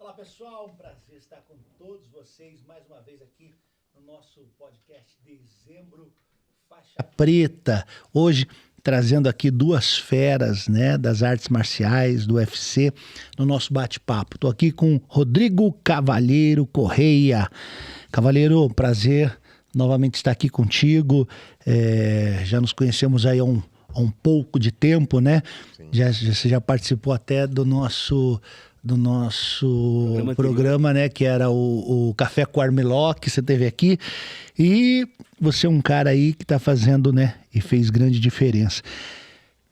Olá pessoal, um prazer estar com todos vocês mais uma vez aqui no nosso podcast Dezembro Faixa Preta. Hoje trazendo aqui duas feras, né, das artes marciais, do UFC, no nosso bate-papo. Estou aqui com Rodrigo Cavalheiro Correia. Cavalheiro, prazer novamente estar aqui contigo. Já nos conhecemos aí há um pouco de tempo, né? Você já participou até do nosso programa, né? Que era o Café com Armlock, que você teve aqui. E você é um cara aí que está fazendo, né? E fez grande diferença.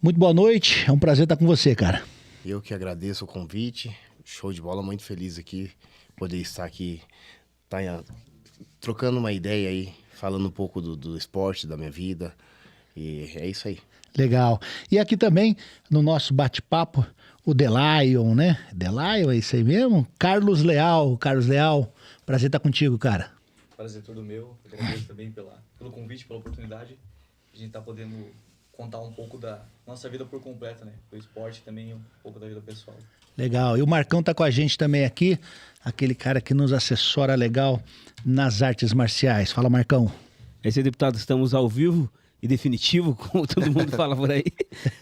Muito boa noite, é um prazer estar com você, cara. Eu que agradeço o convite. Show de bola, muito feliz aqui. Poder estar aqui, trocando uma ideia aí, falando um pouco do esporte, da minha vida. E é isso aí. Legal. E aqui também, no nosso bate-papo, o The Lion, né? The Lion, é isso aí mesmo? Carlos Leal. Carlos Leal, prazer estar contigo, cara. Prazer todo meu. Agradeço também pelo convite, pela oportunidade. A gente tá podendo contar um pouco da nossa vida por completo, né? O esporte também, um pouco da vida pessoal. Legal. E o Marcão tá com a gente também aqui, aquele cara que nos assessora legal nas artes marciais. Fala, Marcão. É isso aí, deputado. Estamos ao vivo e definitivo, como todo mundo fala por aí,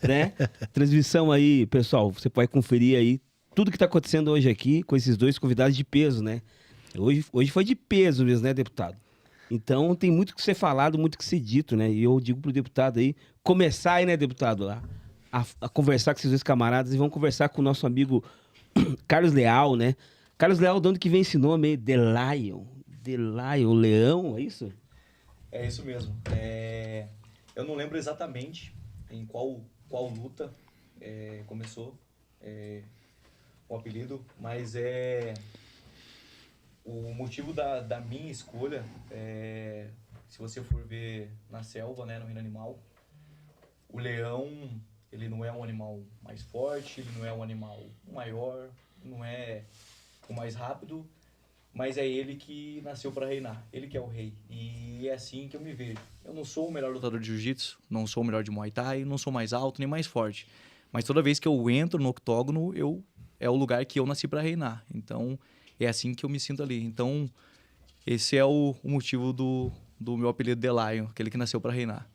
né? Transmissão aí, pessoal, você pode conferir aí tudo que está acontecendo hoje aqui com esses dois convidados de peso, né? Hoje foi de peso mesmo, né, deputado? Então tem muito que ser falado, muito que ser dito, né? E eu digo pro deputado aí, começar aí, né, deputado, a conversar com esses dois camaradas e vamos conversar com o nosso amigo Carlos Leal, né? Carlos Leal, de onde que vem esse nome aí? The Lion, o leão, é isso? É isso mesmo. Eu não lembro exatamente em qual luta começou o apelido, mas o motivo da minha escolha, se você for ver na selva, né, no reino animal, o leão, ele não é um animal mais forte, ele não é um animal maior, não é o mais rápido, mas é ele que nasceu para reinar, ele que é o rei. E é assim que eu me vejo. Eu não sou o melhor lutador de jiu-jitsu, não sou o melhor de Muay Thai, não sou mais alto nem mais forte. Mas toda vez que eu entro no octógono, é o lugar que eu nasci para reinar. Então, é assim que eu me sinto ali. Então, esse é o motivo do meu apelido The Lion, aquele que nasceu para reinar.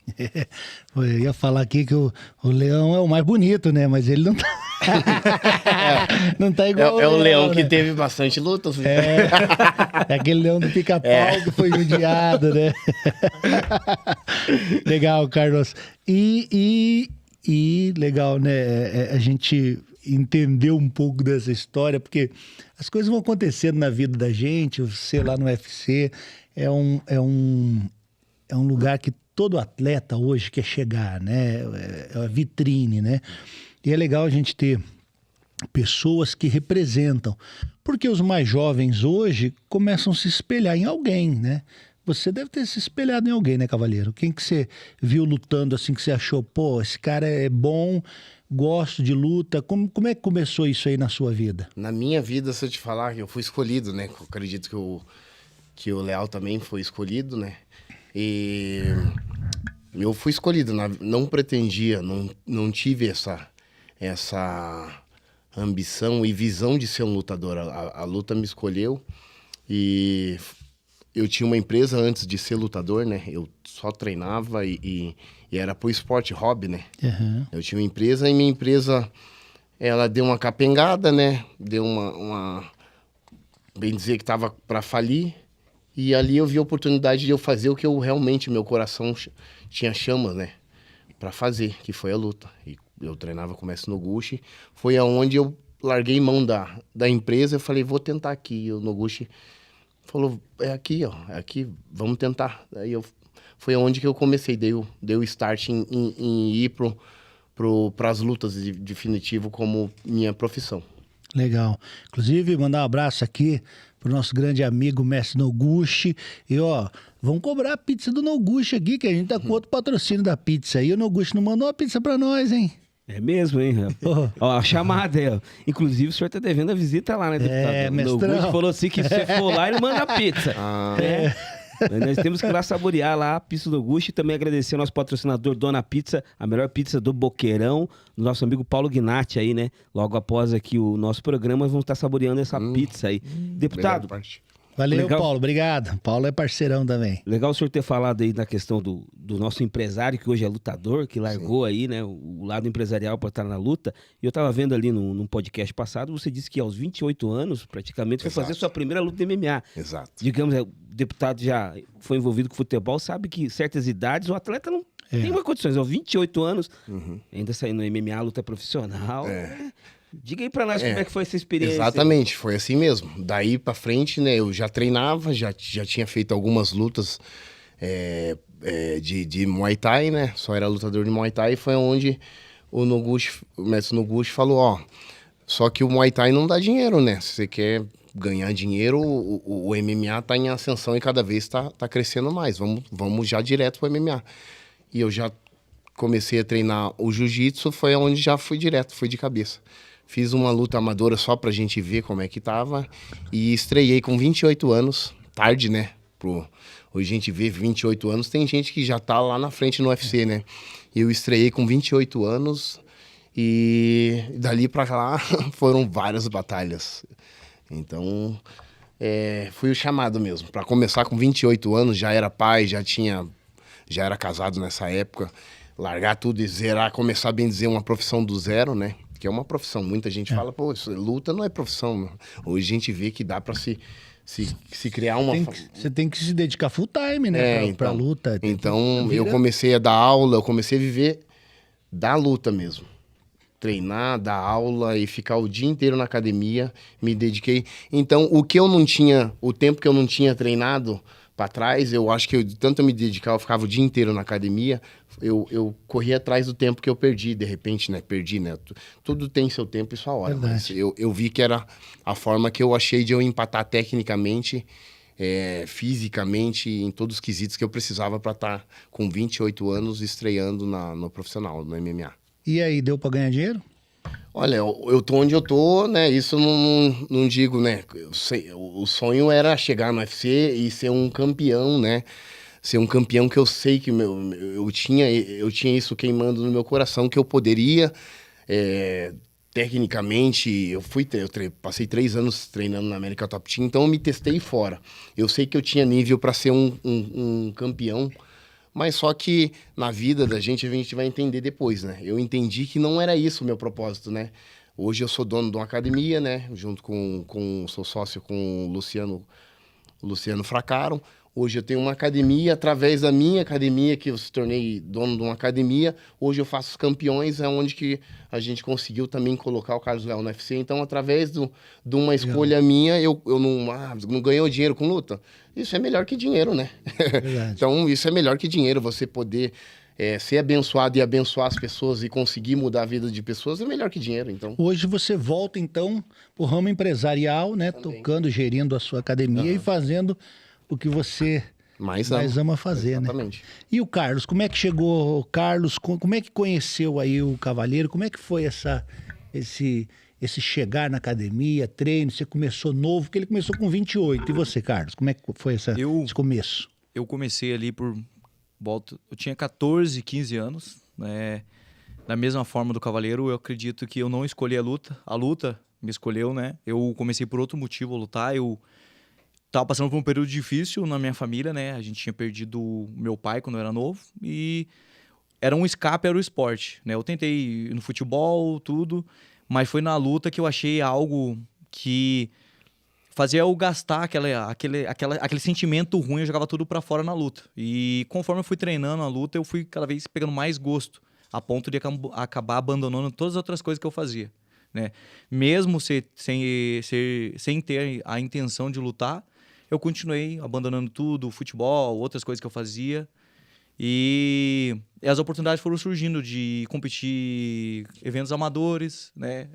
Eu ia falar aqui que o leão é o mais bonito, né? Mas ele não tá... não tá igual o leão, né? Que teve bastante lutas. É aquele leão do pica-pau que foi judiado, né? Legal, Carlos. E legal, né? A gente entendeu um pouco dessa história, porque as coisas vão acontecendo na vida da gente. Você lá no UFC é um lugar que todo atleta hoje quer chegar, né? É a vitrine, né? E é legal a gente ter pessoas que representam, porque os mais jovens hoje começam a se espelhar em alguém, né? Você deve ter se espelhado em alguém, né, Cavalheiro? Quem que você viu lutando assim, que você achou, pô, esse cara é bom, gosto de luta. Como é que começou isso aí na sua vida? Na minha vida, se eu te falar, eu fui escolhido, né? Eu acredito que o Leal também foi escolhido, né? E eu fui escolhido, não pretendia, não tive essa ambição e visão de ser um lutador. A luta me escolheu e eu tinha uma empresa antes de ser lutador, né? Eu só treinava e era pro esporte, hobby, né? Uhum. Eu tinha uma empresa e minha empresa, ela deu uma capengada, né? Deu uma bem dizer que tava para falir. E ali eu vi a oportunidade de eu fazer o que eu realmente, meu coração tinha chama, né? Para fazer, que foi a luta. E eu treinava com o mestre Noguchi. Foi aonde eu larguei mão da empresa. Eu falei, vou tentar aqui. E o Noguchi falou, é aqui, ó. É aqui, vamos tentar. Aí foi aonde que eu comecei. Dei o start em ir para as lutas de definitivo como minha profissão. Legal. Inclusive, mandar um abraço aqui pro nosso grande amigo mestre Noguchi. E ó, vamos cobrar a pizza do Noguchi aqui, que a gente tá com outro patrocínio da pizza aí. O Noguchi não mandou a pizza pra nós, hein? É mesmo, hein? Ó, a chamada aí, ó. Inclusive, o senhor tá devendo a visita lá, né, deputado? É, mestrão. O Noguchi falou assim que se você for lá, ele manda a pizza. Mas nós temos que ir lá saborear lá a Pizza do Augusto e também agradecer ao nosso patrocinador Dona Pizza, a melhor pizza do Boqueirão, nosso amigo Paulo Gnatti aí, né? Logo após aqui o nosso programa, vamos estar saboreando essa pizza aí. Deputado, Valeu, legal. Paulo. Obrigado. Paulo é parceirão também. Legal o senhor ter falado aí na questão do nosso empresário, que hoje é lutador, que largou aí, né, o lado empresarial para estar na luta. E eu tava vendo ali num podcast passado, você disse que aos 28 anos, praticamente, foi fazer sua primeira luta de MMA. Exato. Digamos, o deputado já foi envolvido com futebol, sabe que certas idades o atleta não tem mais condições. Aos 28 anos, ainda saindo no MMA, luta profissional. Diga aí pra nós como é que foi essa experiência. Exatamente, foi assim mesmo. Daí pra frente, né, eu já treinava, já tinha feito algumas lutas de Muay Thai, né? Só era lutador de Muay Thai e foi onde o mestre Noguchi falou, ó, só que o Muay Thai não dá dinheiro, né? Se você quer ganhar dinheiro, o MMA tá em ascensão e cada vez tá crescendo mais. Vamos já direto pro MMA. E eu já comecei a treinar o jiu-jitsu, foi onde já fui direto, fui de cabeça. Fiz uma luta amadora só pra gente ver como é que tava. E estreiei com 28 anos. Tarde, né? Hoje a gente vê 28 anos. Tem gente que já tá lá na frente no UFC, né? Eu estreiei com 28 anos. E dali pra lá foram várias batalhas. Então, fui o chamado mesmo. Pra começar com 28 anos, já era pai, já era casado nessa época. Largar tudo e zerar, começar, bem dizer, uma profissão do zero, né? Que é uma profissão. Muita gente fala, pô, luta não é profissão. Meu. Hoje a gente vê que dá pra se criar uma... Você tem que se dedicar full time, né? Pra luta. Então, eu comecei a dar aula, eu comecei a viver da luta mesmo. Treinar, dar aula e ficar o dia inteiro na academia. Me dediquei. Então, o tempo que eu não tinha treinado pra trás, eu acho que tanto eu me dedicar, eu ficava o dia inteiro na academia, eu corria atrás do tempo que eu perdi, de repente, né? Perdi, né? Tudo tem seu tempo e sua hora. Mas eu vi que era a forma que eu achei de eu empatar tecnicamente, fisicamente, em todos os quesitos que eu precisava pra estar com 28 anos estreando no profissional, no MMA. E aí, deu pra ganhar dinheiro? Olha, eu tô onde eu tô, né? Isso não digo, né? O sonho era chegar no UFC e ser um campeão, né? Ser um campeão que eu sei que eu tinha isso queimando no meu coração, que eu poderia, tecnicamente, eu passei 3 anos treinando na América Top Team, então eu me testei fora. Eu sei que eu tinha nível para ser um campeão, mas só que na vida da gente, a gente vai entender depois, né? Eu entendi que não era isso o meu propósito, né? Hoje eu sou dono de uma academia, né? Junto sou sócio com o Luciano Fracaro. Hoje eu tenho uma academia, através da minha academia, que eu se tornei dono de uma academia. Hoje eu faço os campeões, é onde que a gente conseguiu também colocar o Carlos Leal no UFC. Então, através de uma escolha minha, eu não ganhei dinheiro com luta. Isso é melhor que dinheiro, né? Então, isso é melhor que dinheiro. Você poder ser abençoado e abençoar as pessoas e conseguir mudar a vida de pessoas é melhor que dinheiro, então. Hoje você volta, então, pro ramo empresarial, né? Também. Tocando, gerindo a sua academia e fazendo o que você mais ama fazer, exatamente, né? E o Carlos, como é que chegou? Carlos, como é que conheceu aí o Cavaleiro? Como é que foi esse chegar na academia, treino? Você começou novo, porque ele começou com 28. E você, Carlos, como é que foi esse começo? Eu comecei ali eu tinha 14, 15 anos, né? Da mesma forma do Cavaleiro, eu acredito que eu não escolhi a luta me escolheu, né? Eu comecei por outro motivo a lutar, eu tava passando por um período difícil na minha família, né? A gente tinha perdido meu pai quando eu era novo e era um escape, era o esporte, né? Eu tentei ir no futebol, tudo, mas foi na luta que eu achei algo que fazia eu gastar aquele sentimento ruim, eu jogava tudo pra fora na luta. E conforme eu fui treinando a luta, eu fui cada vez pegando mais gosto, a ponto de acabar abandonando todas as outras coisas que eu fazia, né? Mesmo sem ter a intenção de lutar, eu continuei abandonando tudo, futebol, outras coisas que eu fazia. E as oportunidades foram surgindo de competir eventos amadores, né?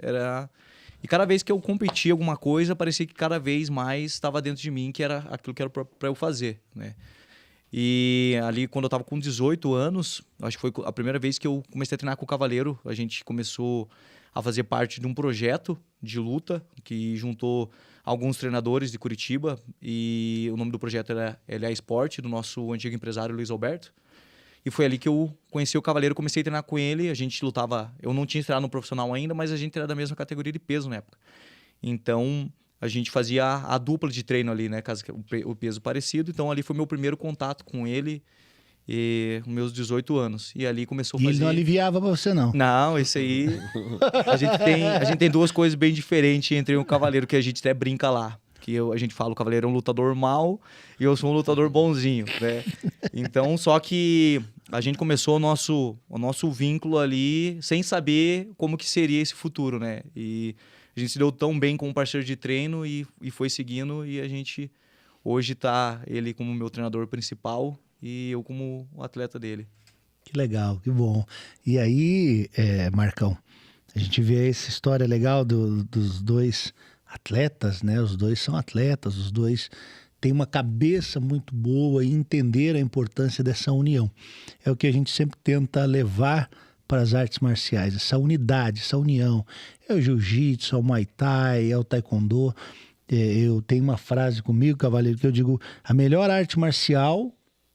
E cada vez que eu competia alguma coisa, parecia que cada vez mais estava dentro de mim, que era aquilo que era para eu fazer, né? E ali, quando eu estava com 18 anos, acho que foi a primeira vez que eu comecei a treinar com o Cavaleiro, a gente começou a fazer parte de um projeto de luta que juntou alguns treinadores de Curitiba, e o nome do projeto era LA Esporte, do nosso antigo empresário Luiz Alberto. E foi ali que eu conheci o Cavaleiro, comecei a treinar com ele. A gente lutava, eu não tinha treinado no profissional ainda, mas a gente era da mesma categoria de peso na época. Então a gente fazia a dupla de treino ali, né, caso o peso parecido. Então ali foi meu primeiro contato com ele, e meus 18 anos. E ali começou a fazer... E ele não aliviava pra você, não? Não, esse aí... a gente tem duas coisas bem diferentes entre o Cavaleiro, que a gente até brinca lá. Que a gente fala, o Cavaleiro é um lutador mau e eu sou um lutador bonzinho, né? Então, só que a gente começou o nosso vínculo ali sem saber como que seria esse futuro, né? E a gente se deu tão bem como parceiro de treino e foi seguindo, e a gente hoje tá ele como meu treinador principal e eu como o atleta dele. Que legal, que bom. E aí, Marcão, a gente vê essa história legal dos dois atletas, né? Os dois são atletas, os dois têm uma cabeça muito boa e entenderam a importância dessa união. É o que a gente sempre tenta levar para as artes marciais, essa unidade, essa união. É o jiu-jitsu, é o muay thai, é o taekwondo. Eu tenho uma frase comigo, Cavaleiro, que eu digo, a melhor arte marcial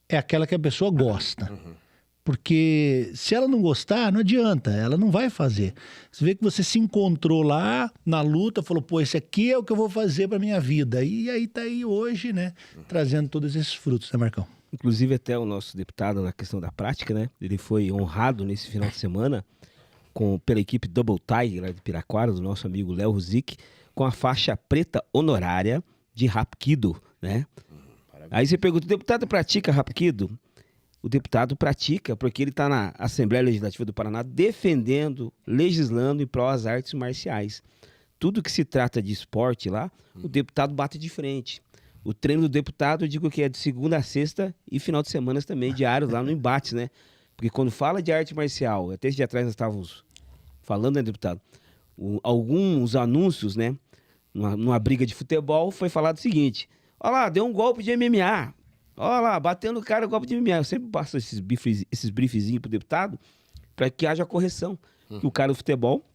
é aquela que a pessoa gosta. Porque se ela não gostar, não adianta, ela não vai fazer. Você vê que você se encontrou lá na luta, falou, pô, esse aqui é o que eu vou fazer para minha vida. E aí tá aí hoje, né, trazendo todos esses frutos, né, Marcão? Inclusive até o nosso deputado na questão da prática, né? Ele foi honrado nesse final de semana pela equipe Double Tie, lá de Piraquara, do nosso amigo Léo Ruzic, com a faixa preta honorária de Hapkido, né? Aí você pergunta, o deputado pratica Hapkido? O deputado pratica porque ele está na Assembleia Legislativa do Paraná defendendo, legislando em prol das artes marciais. Tudo que se trata de esporte lá, o deputado bate de frente. O treino do deputado, eu digo que é de segunda a sexta e final de semana também, diários lá no embate, né? Porque quando fala de arte marcial, até esse dia atrás nós estávamos falando, né, deputado? Alguns anúncios, né? Numa briga de futebol, foi falado o seguinte: olha lá, deu um golpe de MMA. Olha lá, batendo o cara, golpe de MMA. Eu sempre passo esses briefzinhos pro deputado para que haja correção. Que o cara do futebol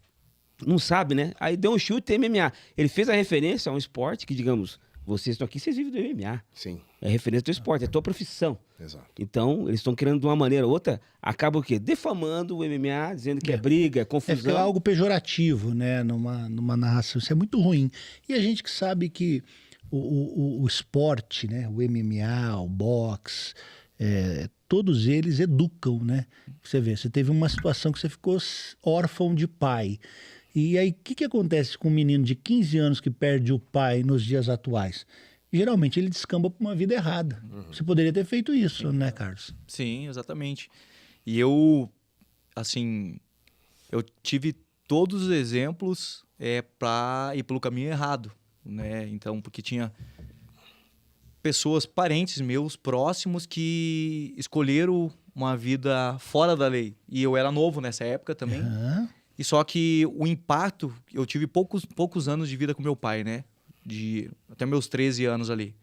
não sabe, né? Aí deu um chute, tem MMA. Ele fez a referência a um esporte que, digamos, vocês estão aqui, vocês vivem do MMA. Sim. É referência do esporte, é tua profissão. Exato. Então, eles estão querendo de uma maneira ou outra, acaba o quê? Defamando o MMA, dizendo que é briga, é confusão. Fica algo pejorativo, né, numa narração. Isso é muito ruim. E a gente que sabe que o esporte, né, o MMA, o boxe, todos eles educam, né? Você vê, você teve uma situação que você ficou órfão de pai. E aí, o que acontece com um menino de 15 anos que perde o pai nos dias atuais? Geralmente ele descamba para uma vida errada. Você poderia ter feito isso, né, Carlos? Sim, exatamente. E eu, assim, eu tive todos os exemplos para ir pelo caminho errado, né? Então, porque tinha pessoas, parentes meus, próximos, que escolheram uma vida fora da lei. E eu era novo nessa época também. E só que o impacto, eu tive poucos anos de vida com meu pai, né? Até meus 13 anos ali.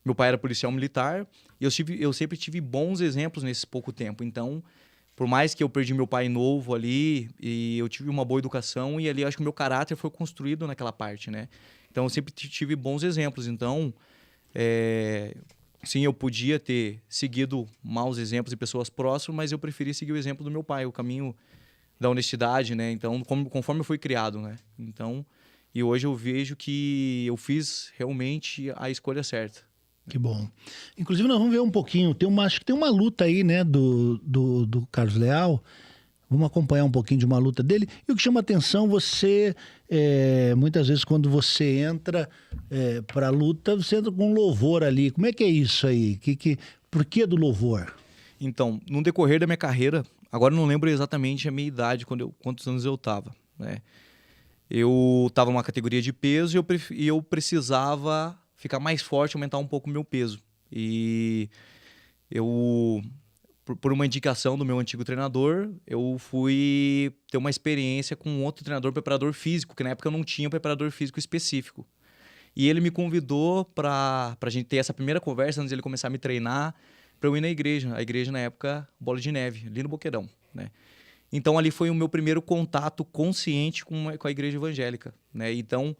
Meu pai era policial militar e eu sempre tive bons exemplos nesse pouco tempo. Então, por mais que eu perdi meu pai novo ali, e eu tive uma boa educação, e ali eu acho que o meu caráter foi construído naquela parte, né? Então, eu sempre tive bons exemplos. Então, sim, eu podia ter seguido maus exemplos de pessoas próximas, mas eu preferi seguir o exemplo do meu pai, o caminho da honestidade, né? Então, conforme eu fui criado, né? Então, e hoje eu vejo que eu fiz realmente a escolha certa. Que bom. Inclusive, nós vamos ver um pouquinho. Acho que tem uma luta aí, né, do Carlos Leal. Vamos acompanhar um pouquinho de uma luta dele. E o que chama atenção, você, muitas vezes, quando você entra para a luta, você entra com louvor ali. Como é que é isso aí? Por que do louvor? Então, no decorrer da minha carreira, agora eu não lembro exatamente a minha idade, quantos anos eu estava, né? Eu estava numa categoria de peso e eu precisava ficar mais forte, aumentar um pouco o meu peso. E eu, por uma indicação do meu antigo treinador, eu fui ter uma experiência com outro treinador, preparador físico, que na época eu não tinha um preparador físico específico. E ele me convidou para a gente ter essa primeira conversa, antes de ele começar a me treinar, para eu ir na igreja. A igreja, na época, Bola de Neve, ali no Boqueirão, né? Então, ali foi o meu primeiro contato consciente com a igreja evangélica, né? Então,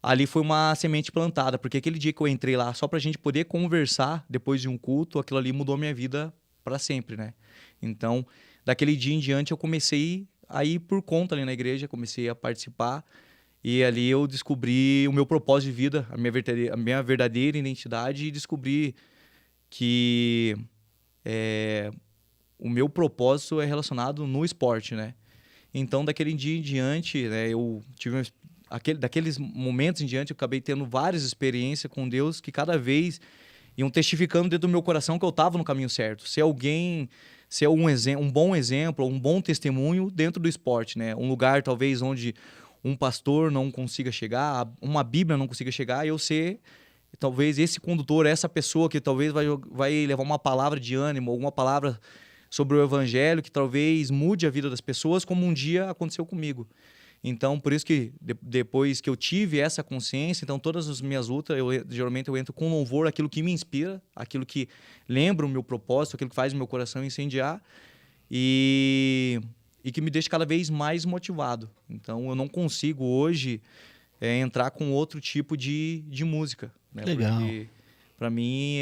ali foi uma semente plantada, porque aquele dia que eu entrei lá, só pra gente poder conversar depois de um culto, aquilo ali mudou minha vida para sempre, né? Então, daquele dia em diante, eu comecei a ir por conta ali na igreja, comecei a participar, e ali eu descobri o meu propósito de vida, a minha verdadeira identidade, e descobri que o meu propósito é relacionado no esporte, né? Então, daquele dia em diante, né, eu tive daqueles momentos em diante, eu acabei tendo várias experiências com Deus que cada vez iam testificando dentro do meu coração que eu estava no caminho certo. Ser um bom exemplo, um bom testemunho dentro do esporte, né? Um lugar, talvez, onde um pastor não consiga chegar, uma Bíblia não consiga chegar, eu ser, talvez, esse condutor, essa pessoa que talvez vai levar uma palavra de ânimo, alguma palavra sobre o evangelho que talvez mude a vida das pessoas, como um dia aconteceu comigo. Então, por isso que depois que eu tive essa consciência, então todas as minhas lutas, geralmente eu entro com louvor, aquilo que me inspira, aquilo que lembra o meu propósito, aquilo que faz o meu coração incendiar e que me deixa cada vez mais motivado. Então, eu não consigo hoje entrar com outro tipo de música, né? Legal. Porque, para mim,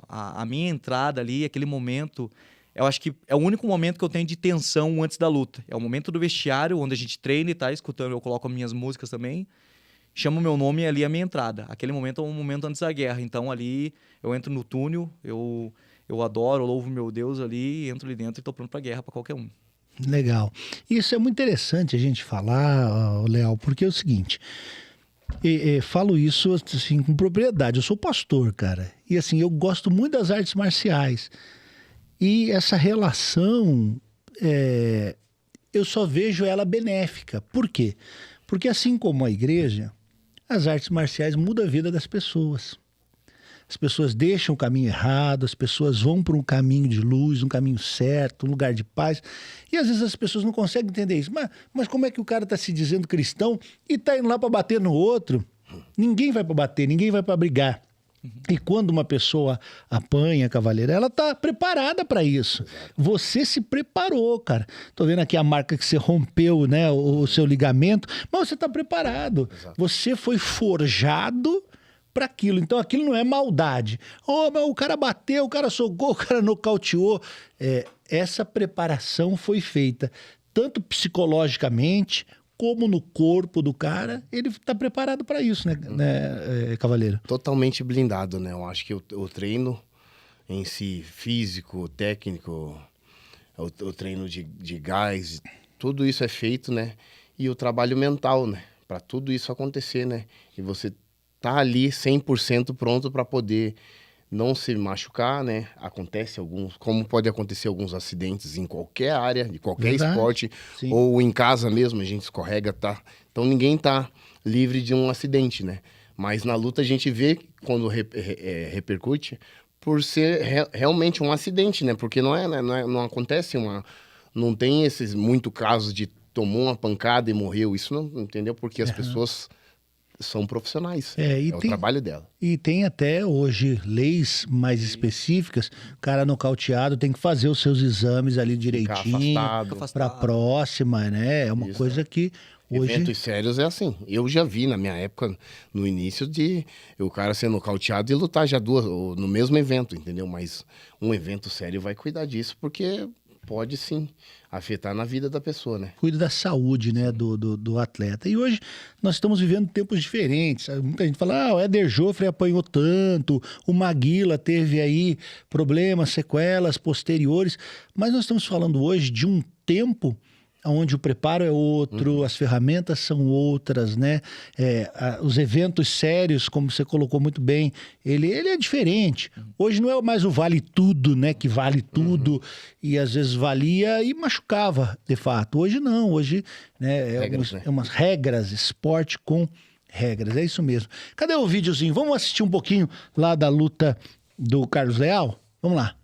a minha entrada ali, aquele momento... Eu acho que é o único momento que eu tenho de tensão antes da luta. É o momento do vestiário, onde a gente treina e tá escutando, eu coloco as minhas músicas também, chamo o meu nome e ali é a minha entrada. Aquele momento é um momento antes da guerra. Então ali eu entro no túnel, eu adoro, eu louvo meu Deus ali, entro ali dentro e tô pronto pra guerra pra qualquer um. Legal. Isso é muito interessante a gente falar, Leal, porque é o seguinte... falo isso assim com propriedade. Eu sou pastor, cara. E assim, eu gosto muito das artes marciais. E essa relação, eu só vejo ela benéfica. Por quê? Porque assim como a igreja, as artes marciais mudam a vida das pessoas. As pessoas deixam o caminho errado, as pessoas vão para um caminho de luz, um caminho certo, um lugar de paz. E às vezes as pessoas não conseguem entender isso. Mas como é que o cara está se dizendo cristão e está indo lá para bater no outro? Ninguém vai para bater, ninguém vai para brigar. E quando uma pessoa apanha, cavaleiro, ela tá preparada para isso. Você se preparou, cara. Tô vendo aqui a marca que você rompeu, né, o seu ligamento, mas você tá preparado. Exato. Você foi forjado para aquilo. Então aquilo não é maldade. Mas o cara bateu, o cara socou, o cara nocauteou. Essa preparação foi feita tanto psicologicamente como no corpo do cara, ele está preparado para isso, né, cavaleiro? Totalmente blindado, né? Eu acho que o treino em si, físico, técnico, o treino de gás, tudo isso é feito, né? E o trabalho mental, né? Para tudo isso acontecer, né? E você tá ali 100% pronto para poder não se machucar, né? Como pode acontecer alguns acidentes em qualquer área, de qualquer esporte, sim, ou em casa mesmo, a gente escorrega, tá? Então ninguém tá livre de um acidente, né? Mas na luta a gente vê quando repercute por ser realmente um acidente, né? Porque não acontece não tem esses muito casos de tomou uma pancada e morreu, isso não, entendeu? Porque as pessoas são profissionais, o trabalho dela. E tem até hoje leis mais específicas, o cara nocauteado tem que fazer os seus exames ali direitinho, para a próxima, né? É uma coisa que hoje... Eventos sérios é assim. Eu já vi na minha época, no início, de o cara ser nocauteado e lutar já no mesmo evento, entendeu? Mas um evento sério vai cuidar disso, porque pode sim afetar na vida da pessoa, né? Cuida da saúde, né, do atleta. E hoje nós estamos vivendo tempos diferentes. Muita gente fala, o Éder Joffre apanhou tanto, o Maguila teve aí problemas, sequelas posteriores. Mas nós estamos falando hoje de um tempo onde o preparo é outro, as ferramentas são outras, né? Os eventos sérios, como você colocou muito bem, ele é diferente. Hoje não é mais o vale tudo, né? Que vale tudo e às vezes valia e machucava, de fato. Hoje não, hoje, né, umas regras, esporte com regras, é isso mesmo. Cadê o videozinho? Vamos assistir um pouquinho lá da luta do Carlos Leal? Vamos lá.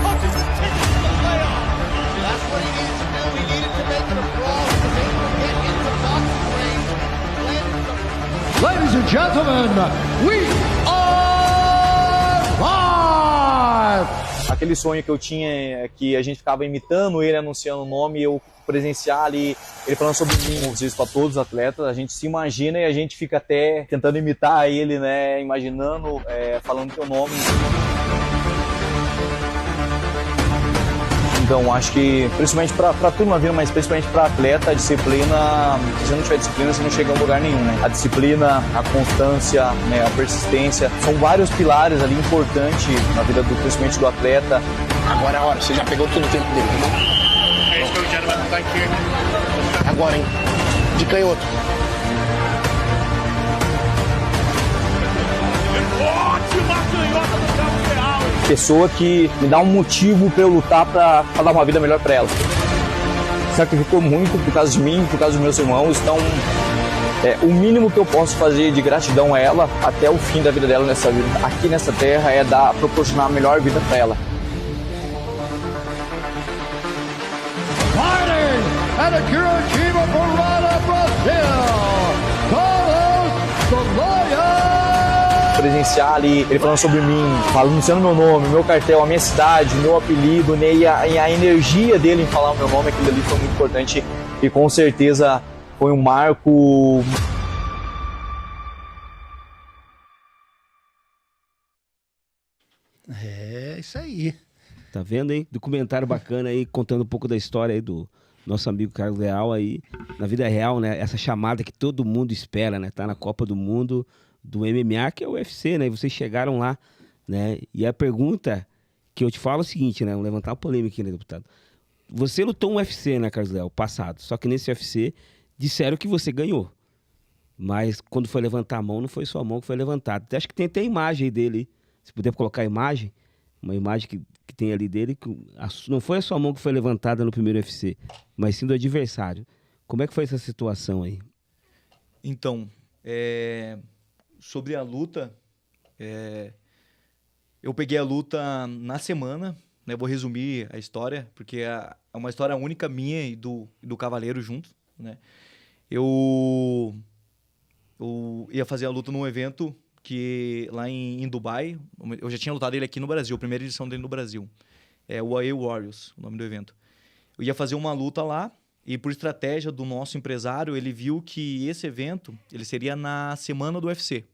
Oh! gentlemen, we are live! Aquele sonho que eu tinha, que a gente ficava imitando ele, anunciando o nome, eu presenciar ali, ele falando sobre mim, como isso para todos os atletas, a gente se imagina e a gente fica até tentando imitar ele, né, imaginando, falando teu nome. Então, acho que, principalmente para tudo na vida, mas principalmente para atleta, a disciplina, se você não tiver disciplina, você não chega a lugar nenhum, né? A disciplina, a constância, né, a persistência, são vários pilares ali importantes na vida, principalmente do atleta. Agora é a hora, você já pegou todo o tempo dele, né? É isso que o Diário vai botar aqui. Agora, hein? De canhoto. Ótima canhota do Carlos Leal! Pessoa que me dá um motivo para eu lutar para dar uma vida melhor para ela. Sacrificou muito por causa de mim, por causa dos meus irmãos, então o mínimo que eu posso fazer de gratidão a ela até o fim da vida dela nessa vida, aqui nessa terra, é proporcionar a melhor vida para ela. Fighting at a Curitiba Parada, Brasil, Carlos the Lion! Presenciar ali, ele falando sobre mim, anunciando meu nome, meu cartel, a minha cidade, meu apelido, né, e a energia dele em falar o meu nome, aquilo ali foi muito importante e com certeza foi um marco. É isso aí. Tá vendo, hein? Documentário bacana aí, contando um pouco da história aí do nosso amigo Carlos Leal aí, na vida real, né? Essa chamada que todo mundo espera, né? Tá na Copa do Mundo do MMA, que é o UFC, né? E vocês chegaram lá, né? E a pergunta que eu te falo é o seguinte, né? Vou levantar uma polêmica aqui, né, deputado? Você lutou um UFC, né, Carlos Leal, passado. Só que nesse UFC disseram que você ganhou. Mas quando foi levantar a mão, não foi sua mão que foi levantada. Acho que tem até a imagem aí dele. Se puder colocar a imagem, uma imagem que tem ali dele, que não foi a sua mão que foi levantada no primeiro UFC, mas sim do adversário. Como é que foi essa situação aí? Então, sobre a luta, eu peguei a luta na semana, né? Vou resumir a história, porque é uma história única minha e do Cavaleiro junto, né? Eu ia fazer a luta num evento que lá em Dubai, eu já tinha lutado ele aqui no Brasil, a primeira edição dele no Brasil. É o AA Warriors, o nome do evento. Eu ia fazer uma luta lá e por estratégia do nosso empresário, ele viu que esse evento, ele seria na semana do UFC.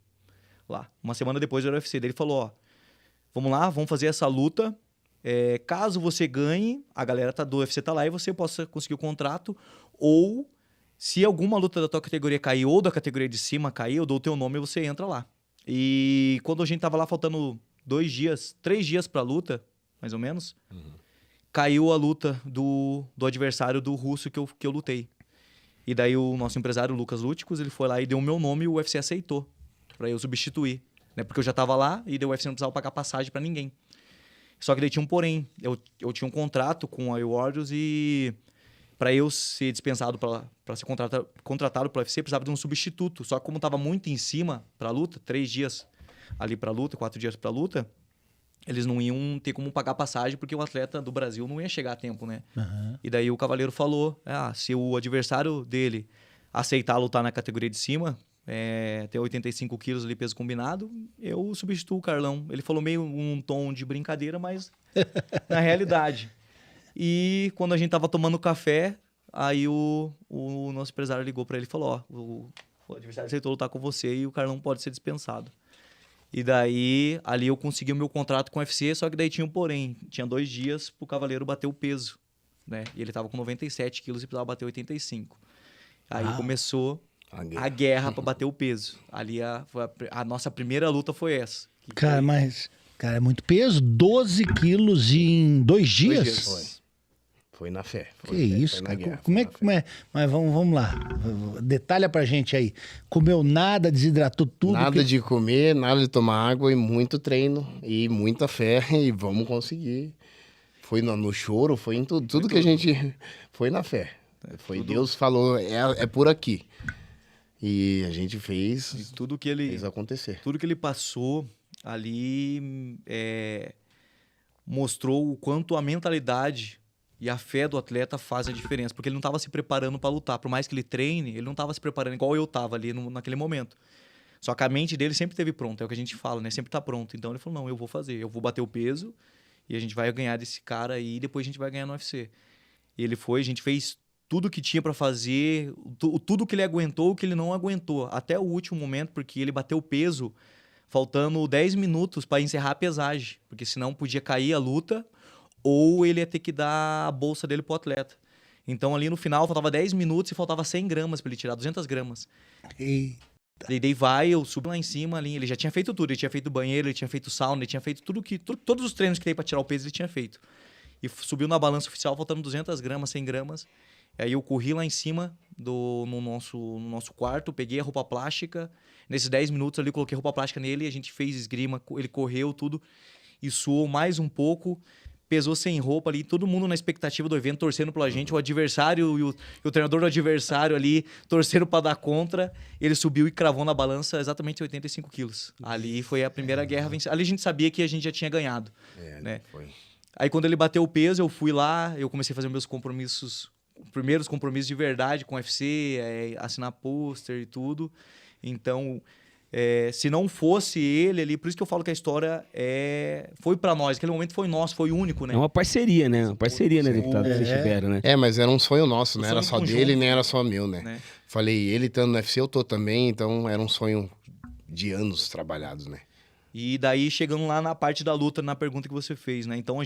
Lá, uma semana depois do UFC. Daí ele falou, ó, vamos lá, vamos fazer essa luta. Caso você ganhe, a galera do UFC tá lá e você possa conseguir o contrato, ou se alguma luta da tua categoria cair ou da categoria de cima cair, eu dou o teu nome e você entra lá. E quando a gente tava lá faltando 3 dias pra luta, mais ou menos, caiu a luta do adversário do russo que eu lutei. E daí o nosso empresário, o Lucas Lúticos, ele foi lá e deu o meu nome e o UFC aceitou pra eu substituir. Né? Porque eu já tava lá e o UFC não precisava pagar passagem pra ninguém. Só que daí tinha um porém. Eu tinha um contrato com a Warriors e para eu ser dispensado para ser contratado para o UFC, precisava de um substituto. Só que como estava muito em cima para a luta, 3 dias ali para a luta, 4 dias para a luta, eles não iam ter como pagar passagem porque o atleta do Brasil não ia chegar a tempo, né? Uhum. E daí o Cavaleiro falou, se o adversário dele aceitar lutar na categoria de cima, até 85 quilos ali, peso combinado, eu substituo o Carlão. Ele falou meio um tom de brincadeira, mas na realidade... E quando a gente tava tomando café, aí o nosso empresário ligou para ele e falou, o adversário aceitou lutar com você e o Carlão pode ser dispensado. E daí, ali eu consegui o meu contrato com o UFC, só que daí tinha um porém. Tinha 2 dias pro Cavaleiro bater o peso, né? E ele tava com 97 quilos e precisava bater 85. Aí começou a guerra para bater o peso. Ali a nossa primeira luta foi essa. Cara, mas... Cara, é muito peso. 12 quilos em 2 dias? 2 dias. Foi na fé. Que isso, cara. Guerra, como é? Mas vamos lá. Detalha pra gente aí. Comeu nada, desidratou tudo? Nada de comer, nada de tomar água e muito treino e muita fé e vamos conseguir. Foi no choro, foi em tudo. Tudo que a gente... Foi na fé. Foi tudo. Deus falou, é por aqui. E a gente fez... Tudo que ele... Fez acontecer. Tudo que ele passou ali mostrou o quanto a mentalidade e a fé do atleta faz a diferença, porque ele não estava se preparando para lutar. Por mais que ele treine, ele não estava se preparando igual eu estava ali naquele momento. Só que a mente dele sempre esteve pronta, é o que a gente fala, né? Sempre tá pronto. Então ele falou, não, eu vou fazer, eu vou bater o peso e a gente vai ganhar desse cara aí e depois a gente vai ganhar no UFC. E ele foi, a gente fez tudo que tinha pra fazer, tudo que ele aguentou, o que ele não aguentou, até o último momento, porque ele bateu o peso faltando 10 minutos para encerrar a pesagem, porque senão podia cair a luta ou ele ia ter que dar a bolsa dele pro atleta. Então ali no final faltava 10 minutos e faltava 100 gramas para ele tirar, 200 gramas. E E daí eu subi lá em cima ali, ele já tinha feito tudo, ele tinha feito banheiro, ele tinha feito sauna, ele tinha feito todos os treinos que tem para tirar o peso ele tinha feito. E subiu na balança oficial faltando 200 gramas, 100 gramas. Aí eu corri lá em cima no nosso quarto, peguei a roupa plástica. Nesses 10 minutos ali, coloquei roupa plástica nele, a gente fez esgrima, ele correu tudo e suou mais um pouco. Pesou sem roupa ali, todo mundo na expectativa do evento, torcendo pela gente. O adversário e o treinador do adversário ali, torcendo para dar contra. Ele subiu e cravou na balança exatamente 85 quilos. Ali foi a primeira guerra vencida. Ali a gente sabia que a gente já tinha ganhado. Né? Foi. Aí quando ele bateu o peso, eu fui lá, eu comecei a fazer meus compromissos, primeiros compromissos de verdade com o UFC, assinar pôster e tudo. Então, se não fosse ele ali, por isso que eu falo que a história foi pra nós, aquele momento foi nosso, foi único, né? É uma parceria, né? Uma parceria, né, deputado, que vocês tiveram, né? Mas era um sonho nosso, não era só conjunto, dele, nem era só meu, né? né? Falei, ele estando no UFC, eu tô também, então era um sonho de anos trabalhados, né? E daí, chegando lá na parte da luta, na pergunta que você fez, né? Então,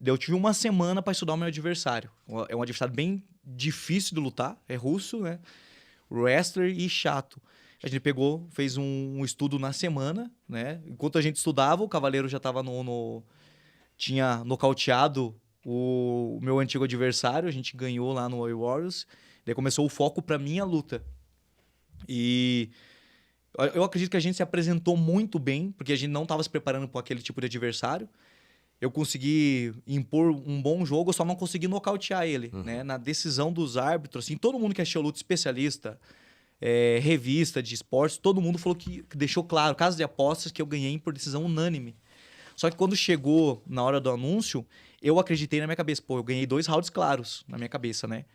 eu tive uma semana para estudar o meu adversário. É um adversário bem difícil de lutar, é russo, né? Wrestler e chato. A gente fez um estudo na semana, né? Enquanto a gente estudava, o Cavaleiro já estava tinha nocauteado o meu antigo adversário, a gente ganhou lá no Warriors. Daí começou o foco para minha luta. E eu acredito que a gente se apresentou muito bem, porque a gente não estava se preparando para aquele tipo de adversário. Eu consegui impor um bom jogo, eu só não consegui nocautear ele, né? Na decisão dos árbitros, assim, todo mundo que assistiu a luta, especialista, revista de esportes, todo mundo falou que deixou claro, caso de apostas, que eu ganhei por decisão unânime. Só que quando chegou na hora do anúncio, eu acreditei na minha cabeça. Pô, eu ganhei 2 rounds claros na minha cabeça, né?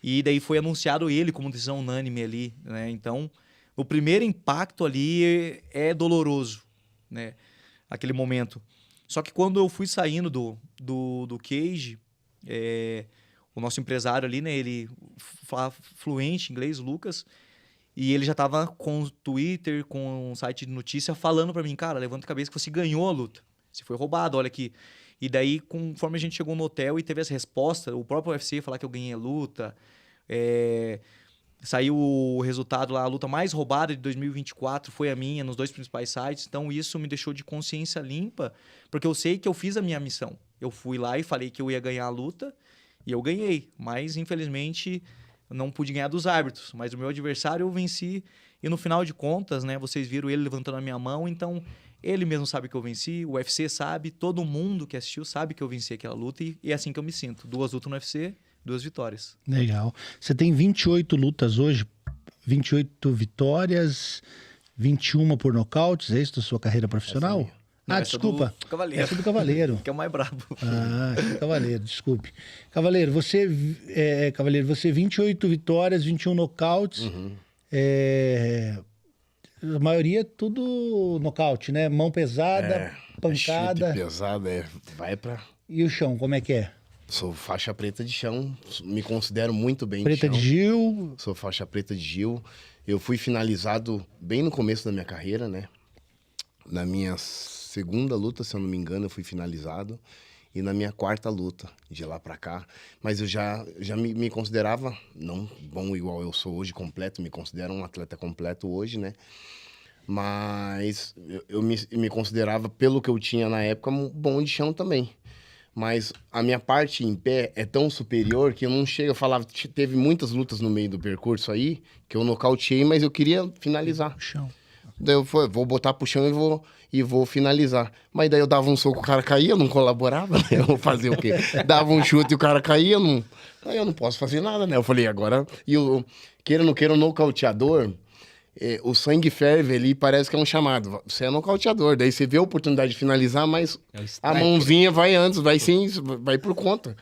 E daí foi anunciado ele como decisão unânime ali, né? Então, o primeiro impacto ali é doloroso, né? Aquele momento. Só que quando eu fui saindo do cage, o nosso empresário ali, né? Ele fala fluente em inglês, o Lucas, e ele já tava com o Twitter, com um site de notícia, falando pra mim, cara, levanta a cabeça que você ganhou a luta. Você foi roubado, olha aqui. E daí, conforme a gente chegou no hotel e teve essa resposta, o próprio UFC falar que eu ganhei a luta, saiu o resultado lá, a luta mais roubada de 2024 foi a minha, nos 2 principais sites. Então, isso me deixou de consciência limpa, porque eu sei que eu fiz a minha missão. Eu fui lá e falei que eu ia ganhar a luta, e eu ganhei. Mas, infelizmente, eu não pude ganhar dos árbitros. Mas o meu adversário eu venci. E no final de contas, né, vocês viram ele levantando a minha mão, então ele mesmo sabe que eu venci, o UFC sabe, todo mundo que assistiu sabe que eu venci aquela luta, e é assim que eu me sinto. 2 lutas no UFC, 2 vitórias. Legal. Você tem 28 lutas hoje, 28 vitórias, 21 por nocautes, é isso da sua carreira profissional? Não, essa desculpa. do Cavaleiro. Essa do Cavaleiro. Que é o mais brabo. Cavaleiro, desculpe. Cavaleiro, você 28 vitórias, 21 nocautes. A maioria tudo nocaute, né? Mão pesada, pancada. Chute pesado, vai pra... E o chão, como é que é? Sou faixa preta de chão, me considero muito bem Preta de chão. de Gil. Sou faixa preta de Gil. Eu fui finalizado bem no começo da minha carreira, né? Na minha 2ª luta, se eu não me engano, eu fui finalizado. E na minha 4ª luta, de lá pra cá. Mas eu já me considerava, não bom igual eu sou hoje, completo. Me considero um atleta completo hoje, né? Mas eu me considerava, pelo que eu tinha na época, bom de chão também. Mas a minha parte em pé é tão superior que eu não chego... Eu falava, teve muitas lutas no meio do percurso aí, que eu nocauteei, mas eu queria finalizar. Chão. Daí eu vou botar pro chão e vou finalizar. Mas daí eu dava um soco, o cara caía, eu não colaborava, né? Eu vou fazer o quê? Dava um chute e o cara caía, aí eu não posso fazer nada, né? Eu falei, agora... E eu, queira ou não queira, o nocauteador, o sangue ferve ali, parece que é um chamado. Você é nocauteador, daí você vê a oportunidade de finalizar, mas a mãozinha vai antes, vai por conta.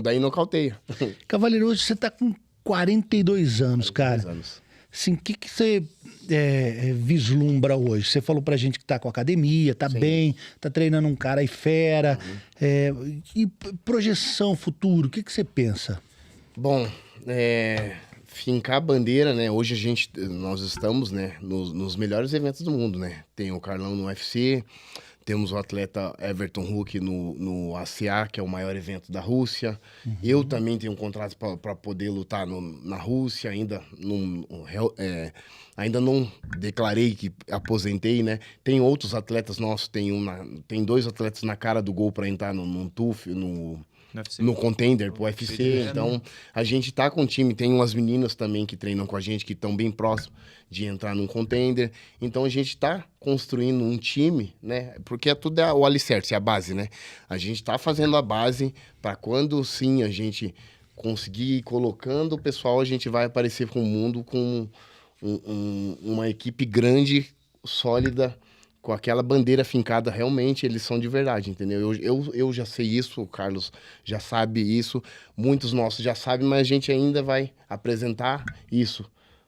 Daí nocauteia. Cavaleiro, hoje você tá com 42 anos, cara. 2 anos. Assim, o que você vislumbra hoje? Você falou pra gente que tá com academia, tá bem, tá treinando um cara aí fera. E projeção futuro, o que você pensa? Bom, fincar a bandeira, né? Hoje nós estamos, né, nos melhores eventos do mundo, né? Tem o Carlão no UFC, temos o atleta Everton Huck no ACA, que é o maior evento da Rússia. Eu também tenho um contrato para poder lutar na Rússia, ainda não declarei que aposentei, né? Tem outros atletas nossos, tem 2 atletas na cara do gol para entrar no TUF, no Contender pro UFC. Então, a gente tá com um time, tem umas meninas também que treinam com a gente, que estão bem próximos de entrar num Contender. Então, a gente tá construindo um time, né? Porque tudo é o alicerce, é a base, né? A gente tá fazendo a base para quando, sim, a gente conseguir ir colocando o pessoal, a gente vai aparecer com o mundo com uma equipe grande, sólida, com aquela bandeira fincada. Realmente eles são de verdade, entendeu? Eu já sei isso, o Carlos já sabe isso, muitos nossos já sabem, mas a gente ainda vai apresentar isso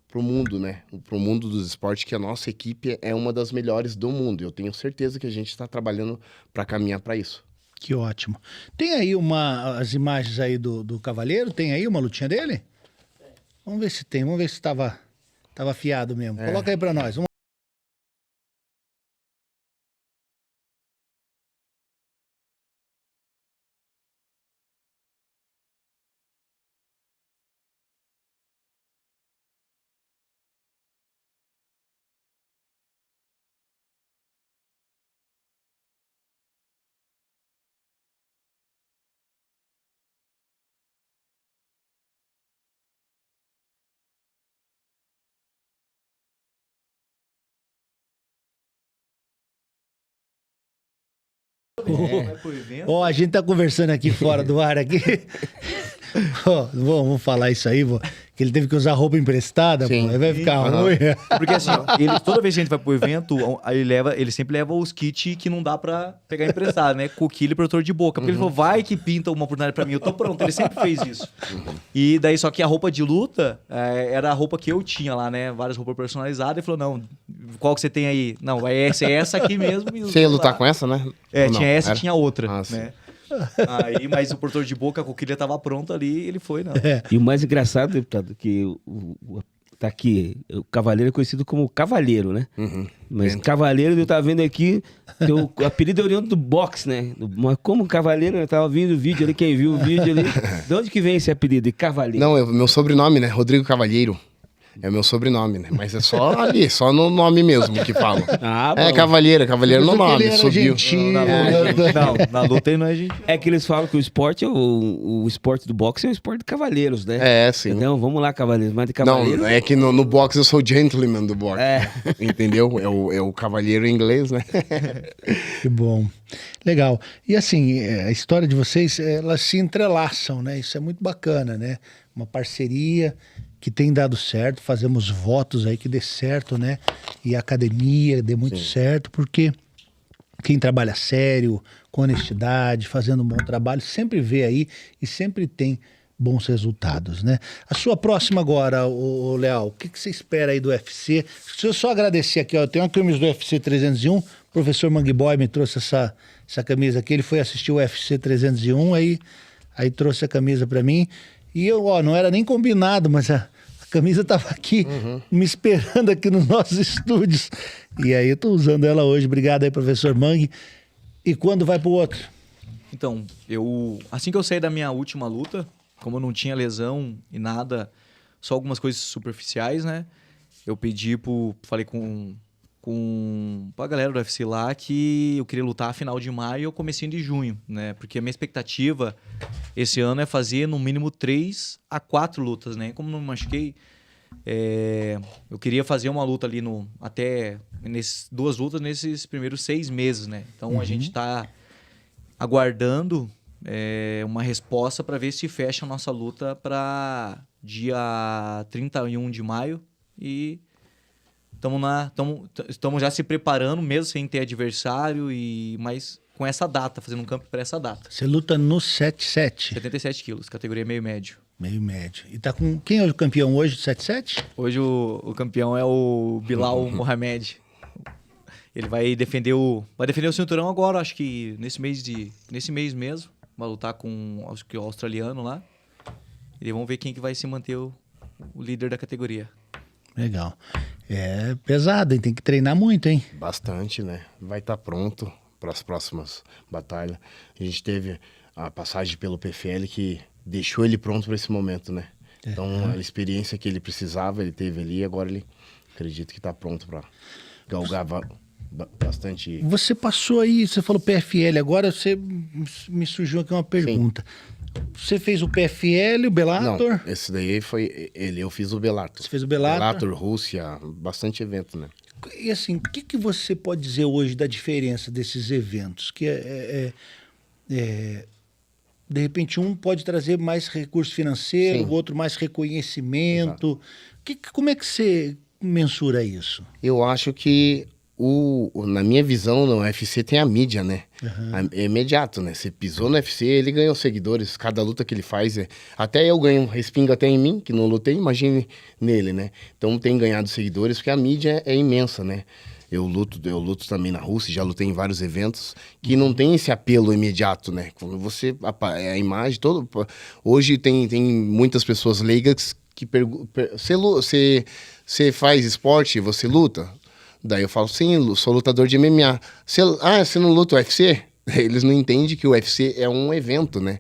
pro mundo, né? Pro mundo dos esportes, que a nossa equipe é uma das melhores do mundo. Eu tenho certeza que a gente está trabalhando para caminhar para isso. Que ótimo. Tem aí as imagens aí do Cavaleiro? Tem aí uma lutinha dele? Vamos ver se tem, vamos ver se tava afiado mesmo. Coloca aí para nós. Ó, a gente tá conversando aqui fora do ar aqui. Ó, vamos falar isso aí, que ele teve que usar roupa emprestada, Sim. pô, aí vai ficar ruim. Porque assim, ó, toda vez que a gente vai pro evento, ele sempre leva os kits que não dá pra pegar emprestado, né? Coquilha e protetor de boca. Porque ele falou, vai que pinta uma oportunidade pra mim, eu tô pronto. Ele sempre fez isso. E daí, só que a roupa de luta era a roupa que eu tinha lá, né? Várias roupas personalizadas. Ele falou, não, qual que você tem aí? Não, vai essa aqui mesmo. Você ia lutar com essa, né? É, Ou tinha essa não? e tinha outra, Ah, né? Aí, mas o protetor de boca, a coquilha tava pronto ali, ele foi, não. E o mais engraçado, deputado, que tá aqui, o Cavaleiro é conhecido como Cavalheiro, né? Mas Cavaleiro, eu tava vendo aqui, o apelido é oriundo do boxe, né? Mas como Cavaleiro, eu tava vendo o vídeo ali, quem viu o vídeo ali, de onde que vem esse apelido de Cavaleiro? Não, meu sobrenome, né? Rodrigo Cavalheiro. É o meu sobrenome, né? Mas é só ali, só no nome mesmo que falam. Bom. Cavalheiro no Porque nome, ele era subiu. gentil, Não, na luta ele não é gente. É que eles falam que o esporte, o esporte do boxe é o esporte de cavalheiros, né? É, sim. Então, vamos lá, Cavaleiros. Mas de Cavaleiros... Não, é que no boxe eu sou gentleman do boxe. Entendeu? É o cavalheiro em inglês, né? Que bom. Legal. E assim, a história de vocês, elas se entrelaçam, né? Isso é muito bacana, né? Uma parceria que tem dado certo, fazemos votos aí que dê certo, né? E a academia dê muito certo, porque quem trabalha sério, com honestidade, fazendo um bom trabalho, sempre vê aí e sempre tem bons resultados, né? A sua próxima agora, o Leal, o que você espera aí do UFC? Se eu só agradecer aqui, ó, eu tenho uma camisa do UFC 301, o professor Mangue Boy me trouxe essa camisa aqui, ele foi assistir o UFC 301, aí trouxe a camisa pra mim, e eu, ó, não era nem combinado, mas a camisa tava aqui, me esperando aqui nos nossos estúdios, e aí eu tô usando ela hoje. Obrigado aí, professor Mangue. E quando vai pro outro? Então, assim que eu saí da minha última luta, como eu não tinha lesão e nada, só algumas coisas superficiais, né? Eu falei pra galera do UFC lá que eu queria lutar a final de maio ou comecinho de junho, né? Porque a minha expectativa esse ano é fazer no mínimo 3 a 4 lutas, né? Como não me machuquei, eu queria fazer uma luta ali duas lutas nesses primeiros 6 meses, né? Então a gente tá aguardando uma resposta para ver se fecha a nossa luta para dia 31 de maio e estamos já se preparando, mesmo sem ter adversário, mas com essa data, fazendo um campo para essa data. Você luta no 77. 77 quilos, categoria meio médio. Meio médio. E tá com... Quem é o campeão hoje do 77? Hoje o campeão é o Bilal Mohamed. Ele vai defender o cinturão agora, acho que nesse mês mesmo. Vai lutar com acho que o australiano lá. E vamos ver quem que vai se manter o líder da categoria. Legal. É pesado, hein? Tem que treinar muito, hein? Bastante, né? Vai estar pronto para as próximas batalhas. A gente teve a passagem pelo PFL que deixou ele pronto para esse momento, né? Então, a experiência que ele precisava, ele teve ali. Agora ele acredito que está pronto para galgar bastante. Você passou aí, você falou PFL, agora me surgiu aqui uma pergunta. Você fez o PFL, o Bellator? Não, esse daí foi ele, eu fiz o Bellator. Você fez o Bellator? Bellator, Rússia, bastante evento, né? E assim, o que você pode dizer hoje da diferença desses eventos? Que de repente um pode trazer mais recurso financeiro, o outro mais reconhecimento. Como é que você mensura isso? Eu acho que na minha visão, no UFC tem a mídia, né? É imediato, né? Você pisou no UFC, ele ganhou seguidores. Cada luta que ele faz, até eu ganho, respinga até em mim, que não lutei, imagine nele, né? Então tem ganhado seguidores, porque a mídia é imensa, né? Eu luto também na Rússia, já lutei em vários eventos, que não tem esse apelo imediato, né? Quando você, a imagem toda... Hoje tem muitas pessoas leigas que perguntam, você faz esporte, você luta? Daí eu falo, sim, sou lutador de MMA. Você não luta UFC? Eles não entendem que o UFC é um evento, né?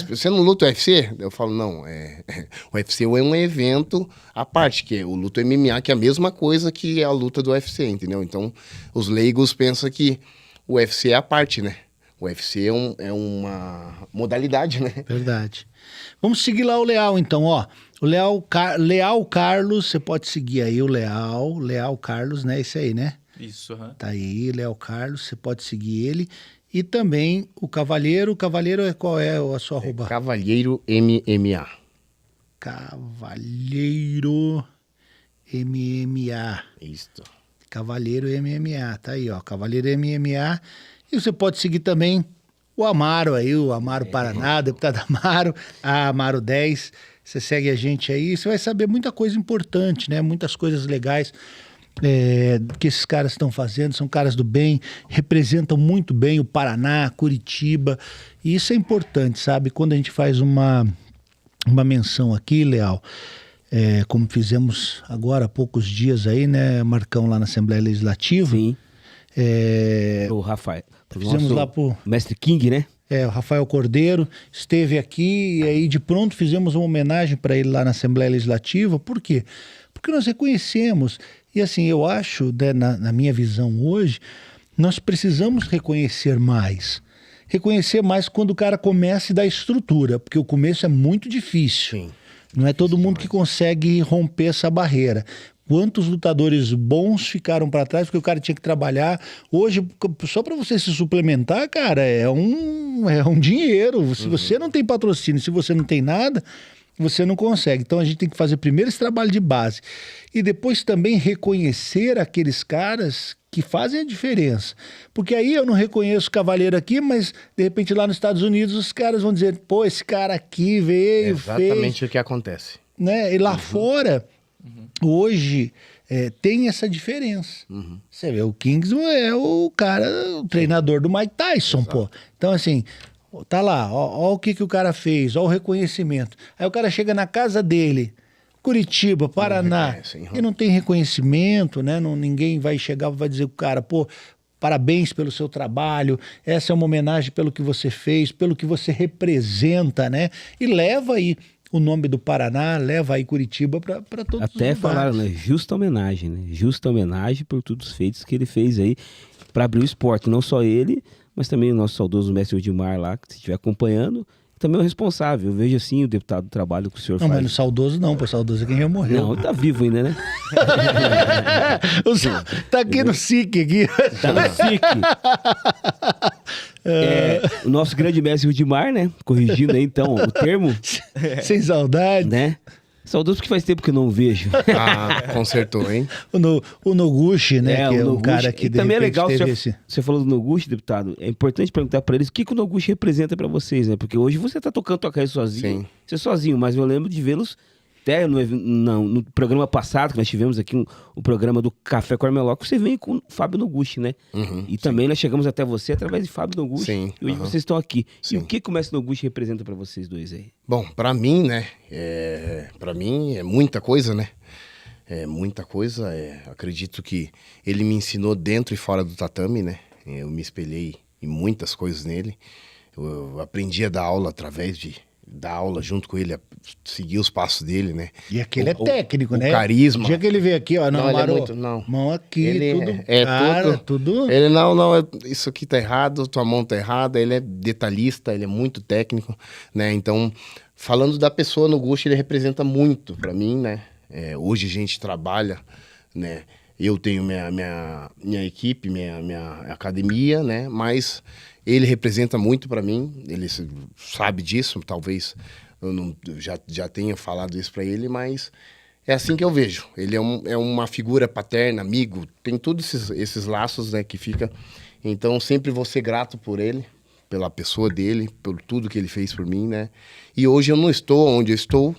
Você não luta UFC? Eu falo, não, o UFC é um evento à parte, que é o luto MMA, que é a mesma coisa que a luta do UFC, entendeu? Então, os leigos pensam que o UFC é a parte, né? O UFC é uma modalidade, né? Verdade. Vamos seguir lá o Leal, então, ó. O Leal Carlos, você pode seguir aí o Leal Carlos, né? Esse aí, né? Isso, Tá aí, Leal Carlos, você pode seguir ele. E também o Cavalheiro, qual é a sua arroba? Cavalheiro MMA. Cavalheiro MMA. Isso. Cavalheiro MMA, tá aí, ó, Cavalheiro MMA. E você pode seguir também o Amaro aí, o Amaro Paraná, deputado Amaro, a Amaro 10. Você segue a gente aí, você vai saber muita coisa importante, né? Muitas coisas legais que esses caras estão fazendo. São caras do bem, representam muito bem o Paraná, Curitiba. E isso é importante, sabe? Quando a gente faz uma menção aqui, Leal, como fizemos agora há poucos dias aí, né? Marcão lá na Assembleia Legislativa. Sim. O Rafael. Fizemos lá pro Mestre King, né? O Rafael Cordeiro esteve aqui e aí de pronto fizemos uma homenagem para ele lá na Assembleia Legislativa. Por quê? Porque nós reconhecemos, e assim, eu acho, né, na minha visão hoje, nós precisamos reconhecer mais. Reconhecer mais quando o cara começa e dá estrutura, porque o começo é muito difícil. Sim. Não é todo mundo que consegue romper essa barreira. Quantos lutadores bons ficaram para trás porque o cara tinha que trabalhar. Hoje, só para você se suplementar, cara, é um dinheiro. Se você não tem patrocínio, se você não tem nada, você não consegue. Então a gente tem que fazer primeiro esse trabalho de base e depois também reconhecer aqueles caras que fazem a diferença. Porque aí eu não reconheço o Cavaleiro aqui, mas de repente lá nos Estados Unidos os caras vão dizer, pô, esse cara aqui veio, exatamente o que acontece. Né? E lá fora... Hoje tem essa diferença. Você vê, o Kings é o cara, o treinador do Mike Tyson, pô. Então, assim, tá lá, ó o que o cara fez, ó o reconhecimento. Aí o cara chega na casa dele, Curitiba, Paraná, e não tem reconhecimento, né? Ninguém vai chegar e vai dizer pro cara, pô, parabéns pelo seu trabalho, essa é uma homenagem pelo que você fez, pelo que você representa, né? E leva aí o nome do Paraná, leva aí Curitiba para todos os lugares. Falaram, né? Justa homenagem, né? Justa homenagem por todos os feitos que ele fez aí para abrir o esporte. Não só ele, mas também o nosso saudoso mestre Odimar lá, que se estiver acompanhando, também é o responsável. Eu vejo assim o deputado do trabalho que o senhor faz. Não, mas no saudoso não, pô, saudoso é quem já morreu. Não, ele tá vivo ainda, né? Tá aqui no SIC aqui. Tá no SIC. O nosso grande mestre Odimar, né? Corrigindo aí então o termo. Sem saudade. Né? Saudoso porque faz tempo que eu não vejo. Ah, consertou, hein? O Noguchi, né? Que é o um Noguchi. cara que E também é repente legal, teve você falou do Noguchi, deputado, é importante perguntar pra eles o que o Noguchi representa pra vocês, né? Porque hoje você tá tocando tua carreira sozinho, Sim. você sozinho, mas eu lembro de vê-los até no programa passado, que nós tivemos aqui o programa do Café com Armeloca, você veio com o Fábio Noguchi, né? Uhum, Também nós chegamos até você através de Fábio Noguchi. Sim, E hoje aham. vocês estão aqui. Sim. E o que o Mestre Noguchi representa pra vocês dois aí? Bom, pra mim, né? Para mim é muita coisa, né? É muita coisa. Acredito que ele me ensinou dentro e fora do tatame, né? Eu me espelhei em muitas coisas nele. Eu aprendi a dar aula através de dar aula junto com ele, a seguir os passos dele, né? E aquele é técnico, o né? carisma. O dia que ele veio aqui, ó, Não, ele é Marô, muito- não. mão aqui, Ele tudo, é cara, tudo. tudo. Ele isso aqui tá errado, tua mão tá errada. Ele é detalhista, ele é muito técnico, né? Então, falando da pessoa no Noguchi, ele representa muito pra mim, né? Hoje a gente trabalha, né? Eu tenho minha equipe, minha academia, né? Mas ele representa muito pra mim. Ele sabe disso, talvez eu já tenha falado isso pra ele, mas é assim que eu vejo. Ele é uma figura paterna, amigo, tem todos esses laços, né, que fica. Então, sempre vou ser grato por ele, pela pessoa dele, por tudo que ele fez por mim, né? E hoje eu não estou onde eu estou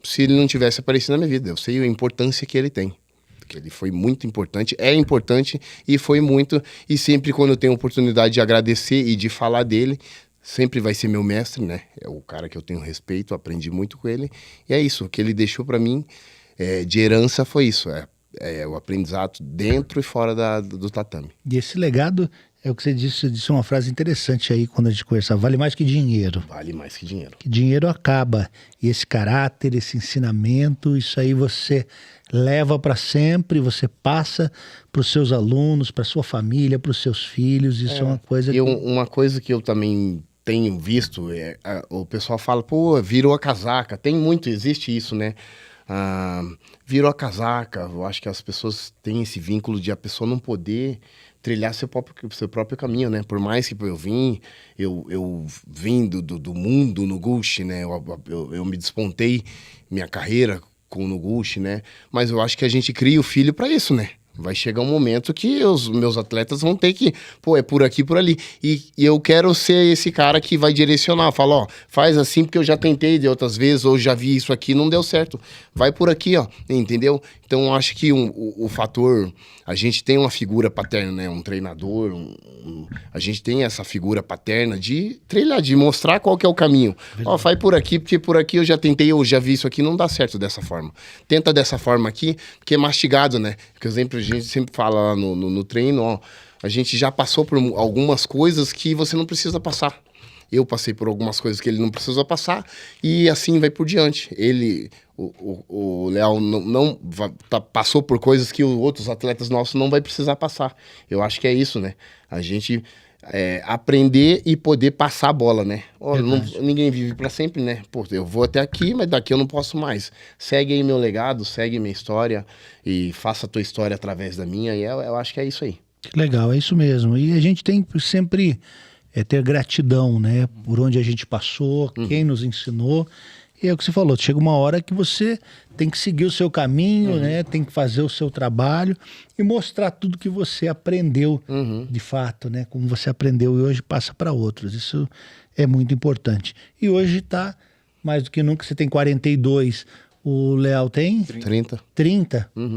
se ele não tivesse aparecido na minha vida. Eu sei a importância que ele tem. Que ele foi muito importante, é importante e foi muito. E sempre quando eu tenho oportunidade de agradecer e de falar dele, sempre vai ser meu mestre, né? É o cara que eu tenho respeito, aprendi muito com ele. E é isso, o que ele deixou para mim de herança foi isso. O aprendizado dentro e fora do tatame. E esse legado é o que você disse uma frase interessante aí quando a gente conversava, vale mais que dinheiro. Vale mais que dinheiro. Que dinheiro acaba. E esse caráter, esse ensinamento, isso aí você leva para sempre, você passa para os seus alunos, para sua família, para os seus filhos. Isso é uma coisa E uma coisa que eu também tenho visto, o pessoal fala, pô, virou a casaca. Existe isso, né? Virou a casaca. Eu acho que as pessoas têm esse vínculo de a pessoa não poder trilhar seu próprio caminho, né? Por mais que eu vim do mundo Noguchi, né? Eu me despontei minha carreira com o Noguchi, né? Mas eu acho que a gente cria o filho para isso, né? Vai chegar um momento que os meus atletas vão ter que, é por aqui, por ali. E eu quero ser esse cara que vai direcionar. Fala, ó, faz assim porque eu já tentei de outras vezes, ou já vi isso aqui, não deu certo. Vai por aqui, ó, entendeu? Então, eu acho que o fator... A gente tem uma figura paterna, né? Um treinador, a gente tem essa figura paterna de trilhar, de mostrar qual que é o caminho. Ó, vai por aqui, porque por aqui eu já tentei, eu já vi isso aqui, não dá certo dessa forma. Tenta dessa forma aqui, porque é mastigado, né? Porque a gente sempre fala lá no treino, ó, a gente já passou por algumas coisas que você não precisa passar. Eu passei por algumas coisas que ele não precisou passar e assim vai por diante. O Léo passou por coisas que os outros atletas nossos não vai precisar passar. Eu acho que é isso, né? A gente aprender e poder passar a bola, né? Ninguém vive para sempre, né? Pô, eu vou até aqui, mas daqui eu não posso mais. Segue aí meu legado, segue minha história e faça a tua história através da minha. E eu acho que é isso aí. Que legal, é isso mesmo. E a gente tem sempre ter gratidão, né? Por onde a gente passou, quem nos ensinou. E é o que você falou, chega uma hora que você tem que seguir o seu caminho, né? Tem que fazer o seu trabalho e mostrar tudo que você aprendeu de fato, né? Como você aprendeu e hoje passa para outros. Isso é muito importante. E hoje está mais do que nunca, você tem 42, o Léo tem 30,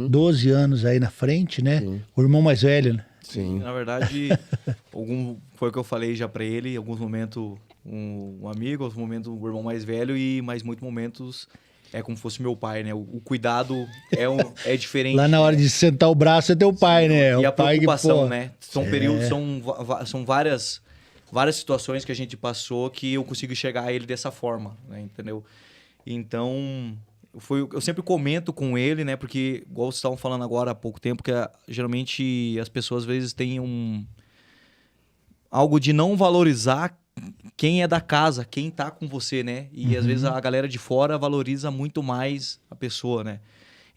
12 anos aí na frente, né? Sim. O irmão mais velho, né? Sim. Na verdade, foi o que eu falei já pra ele, em alguns momentos um amigo, outros momentos o irmão mais velho e mais muitos momentos é como se fosse meu pai, né? O cuidado é diferente. Lá na hora de sentar o braço é teu pai, né? E o a pai preocupação, que, né? São períodos, são várias situações que a gente passou que eu consigo chegar a ele dessa forma, né? Entendeu? Então, eu sempre comento com ele, né? Porque, igual vocês estavam falando agora há pouco tempo, que geralmente as pessoas às vezes têm algo de não valorizar quem é da casa, quem tá com você, né? E às vezes a galera de fora valoriza muito mais a pessoa, né?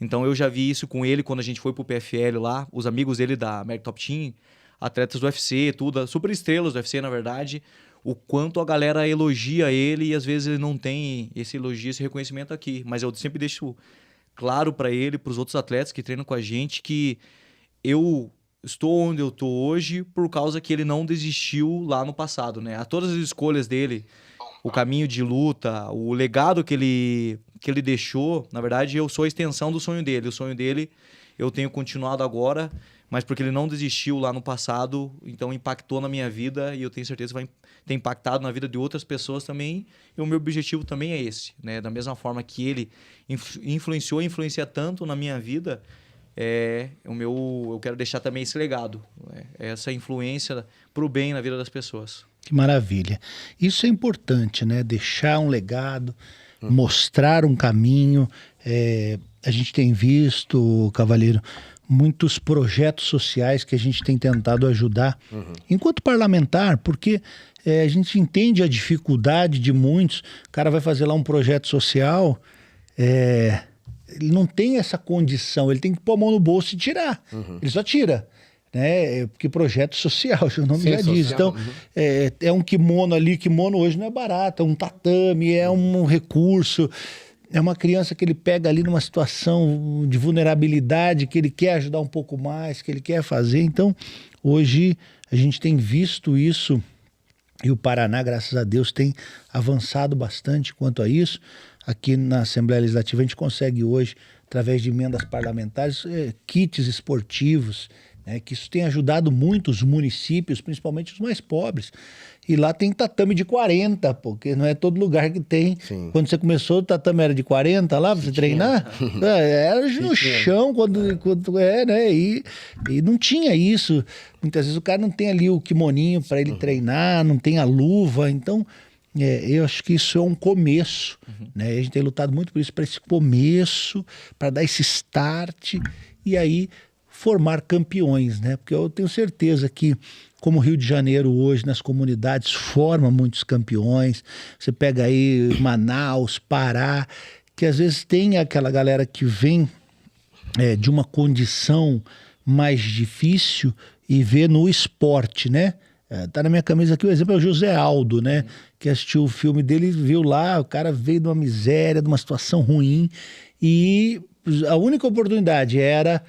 Então eu já vi isso com ele quando a gente foi pro PFL lá, os amigos dele da American Top Team, atletas do UFC, tudo, super estrelas do UFC, na verdade. o quanto a galera elogia ele e às vezes ele não tem esse elogio, esse reconhecimento aqui. Mas eu sempre deixo claro para ele, para os outros atletas que treinam com a gente, que eu estou onde eu estou hoje por causa que ele não desistiu lá no passado, né? A todas as escolhas dele, o caminho de luta, o legado que ele deixou, na verdade, eu sou a extensão do sonho dele. O sonho dele eu tenho continuado agora, mas porque ele não desistiu lá no passado, então impactou na minha vida e eu tenho certeza que vai ter impactado na vida de outras pessoas também. E o meu objetivo também é esse, né? Da mesma forma que ele influencia tanto na minha vida, eu quero deixar também esse legado, né? Essa influência pro bem na vida das pessoas. Que maravilha. Isso é importante, né? Deixar um legado, mostrar um caminho. A gente tem visto, Cavaleiro, muitos projetos sociais que a gente tem tentado ajudar enquanto parlamentar, porque a gente entende a dificuldade de muitos. O cara vai fazer lá um projeto social, ele não tem essa condição, ele tem que pôr a mão no bolso e tirar. Ele só tira, né? Porque projeto social, o nome já diz. Então, é um kimono ali, kimono hoje não é barato, é um tatame, é um recurso, é uma criança que ele pega ali numa situação de vulnerabilidade, que ele quer ajudar um pouco mais, que ele quer fazer. Então, hoje a gente tem visto isso e o Paraná, graças a Deus, tem avançado bastante quanto a isso. Aqui na Assembleia Legislativa a gente consegue hoje, através de emendas parlamentares, kits esportivos, né, que isso tem ajudado muito os municípios, principalmente os mais pobres. E lá tem tatame de 40, porque não é todo lugar que tem. Sim. Quando você começou, o tatame era de 40 lá pra você treinar? Era no chão, né? E não tinha isso. Muitas vezes o cara não tem ali o kimoninho para ele treinar, não tem a luva. Então, eu acho que isso é um começo, né? A gente tem lutado muito por isso, para esse começo, para dar esse start e aí formar campeões, né? Porque eu tenho certeza que, como o Rio de Janeiro hoje, nas comunidades, forma muitos campeões. Você pega aí Manaus, Pará, que às vezes tem aquela galera que vem de uma condição mais difícil e vê no esporte, né? Tá na minha camisa aqui, o exemplo é o José Aldo, né? Que assistiu o filme dele, viu lá, o cara veio de uma miséria, de uma situação ruim e a única oportunidade era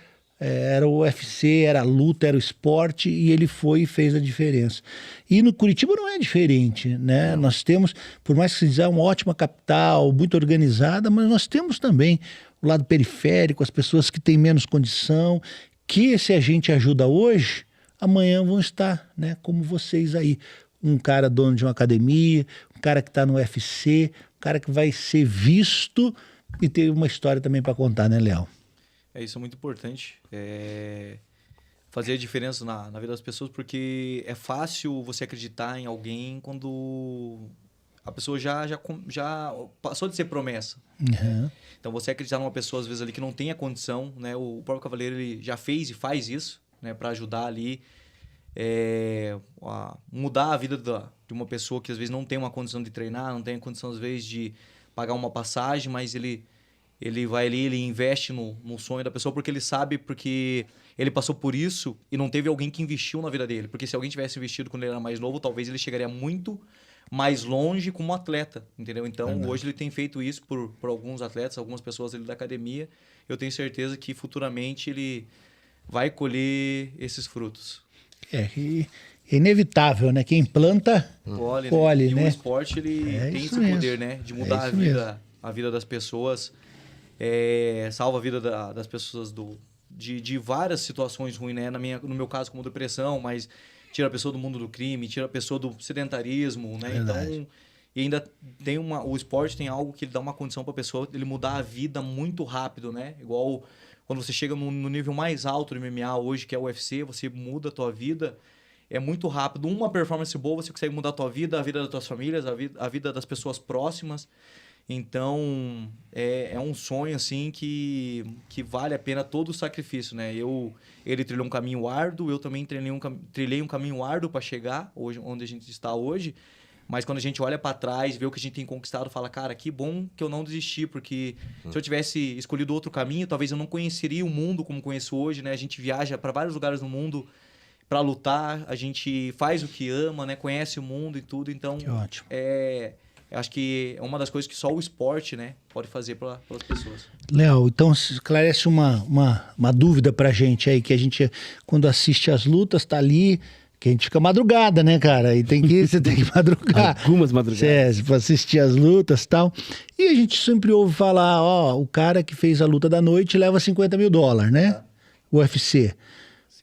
o UFC, era a luta, era o esporte e ele foi e fez a diferença. E no Curitiba não é diferente, né? Nós temos, por mais que se diga, uma ótima capital, muito organizada, mas nós temos também o lado periférico, as pessoas que têm menos condição, que se a gente ajuda hoje, amanhã vão estar, né, como vocês aí. Um cara dono de uma academia, um cara que está no UFC, um cara que vai ser visto e ter uma história também para contar, né, Léo? Isso é muito importante. Fazer a diferença na vida das pessoas, porque é fácil você acreditar em alguém quando a pessoa já passou de ser promessa. Né? Então, você acreditar numa pessoa, às vezes, ali que não tem a condição, né? O próprio Cavaleiro ele já fez e faz isso, né? Para ajudar ali a mudar a vida de uma pessoa que, às vezes, não tem uma condição de treinar, não tem a condição, às vezes, de pagar uma passagem, mas ele vai ali, ele investe no sonho da pessoa porque ele sabe, porque ele passou por isso e não teve alguém que investiu na vida dele. Porque se alguém tivesse investido quando ele era mais novo, talvez ele chegaria muito mais longe como atleta, entendeu? Então, hoje ele tem feito isso por alguns atletas, algumas pessoas ali da academia. Eu tenho certeza que futuramente ele vai colher esses frutos. É inevitável, né? Quem planta, colhe, né? E o esporte, ele tem esse poder, né? De mudar a vida das pessoas. Salva a vida das pessoas de várias situações ruins, né? No meu caso, como depressão, mas tira a pessoa do mundo do crime, tira a pessoa do sedentarismo, né? Então, e ainda tem o esporte tem algo que ele dá uma condição para a pessoa ele mudar a vida muito rápido, né? Igual quando você chega no nível mais alto do MMA hoje, que é o UFC, você muda a tua vida, é muito rápido. Uma performance boa, você consegue mudar a tua vida, a vida das tuas famílias, a vida das pessoas próximas. Então, é um sonho, assim, que vale a pena todo o sacrifício, né? Ele trilhou um caminho árduo, eu também trilhei um caminho árduo para chegar hoje, onde a gente está hoje. Mas quando a gente olha para trás, vê o que a gente tem conquistado, fala, cara, que bom que eu não desisti, porque se eu tivesse escolhido outro caminho, talvez eu não conheceria o mundo como conheço hoje, né? A gente viaja para vários lugares no mundo, pra lutar, a gente faz o que ama, né? Conhece o mundo e tudo, então Que ótimo. eu acho que é uma das coisas que só o esporte, né, pode fazer pelas pessoas. Léo, então esclarece uma dúvida pra gente aí, que a gente, quando assiste as lutas, tá ali, que a gente fica madrugada, né, cara? E você tem que madrugar. Algumas madrugadas. Pra assistir as lutas e tal. E a gente sempre ouve falar, ó, o cara que fez a luta da noite leva $50 mil, né? UFC.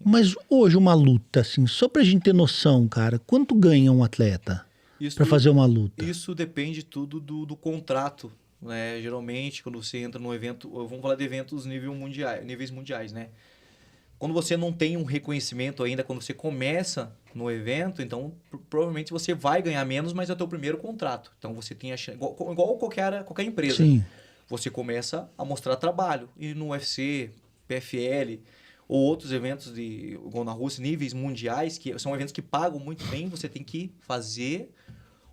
Mas hoje uma luta, assim, só pra gente ter noção, cara, quanto ganha um atleta Isso, pra fazer uma luta? isso depende tudo do contrato, né? Geralmente, quando você entra num evento, vamos falar de eventos níveis mundiais, né? Quando você não tem um reconhecimento ainda, quando você começa no evento, então provavelmente você vai ganhar menos, mas é o teu primeiro contrato. Então você tem a chance, igual qualquer empresa. Sim. Você começa a mostrar trabalho. E no UFC, PFL ou outros eventos igual na Rússia, níveis mundiais, que são eventos que pagam muito bem, você tem que fazer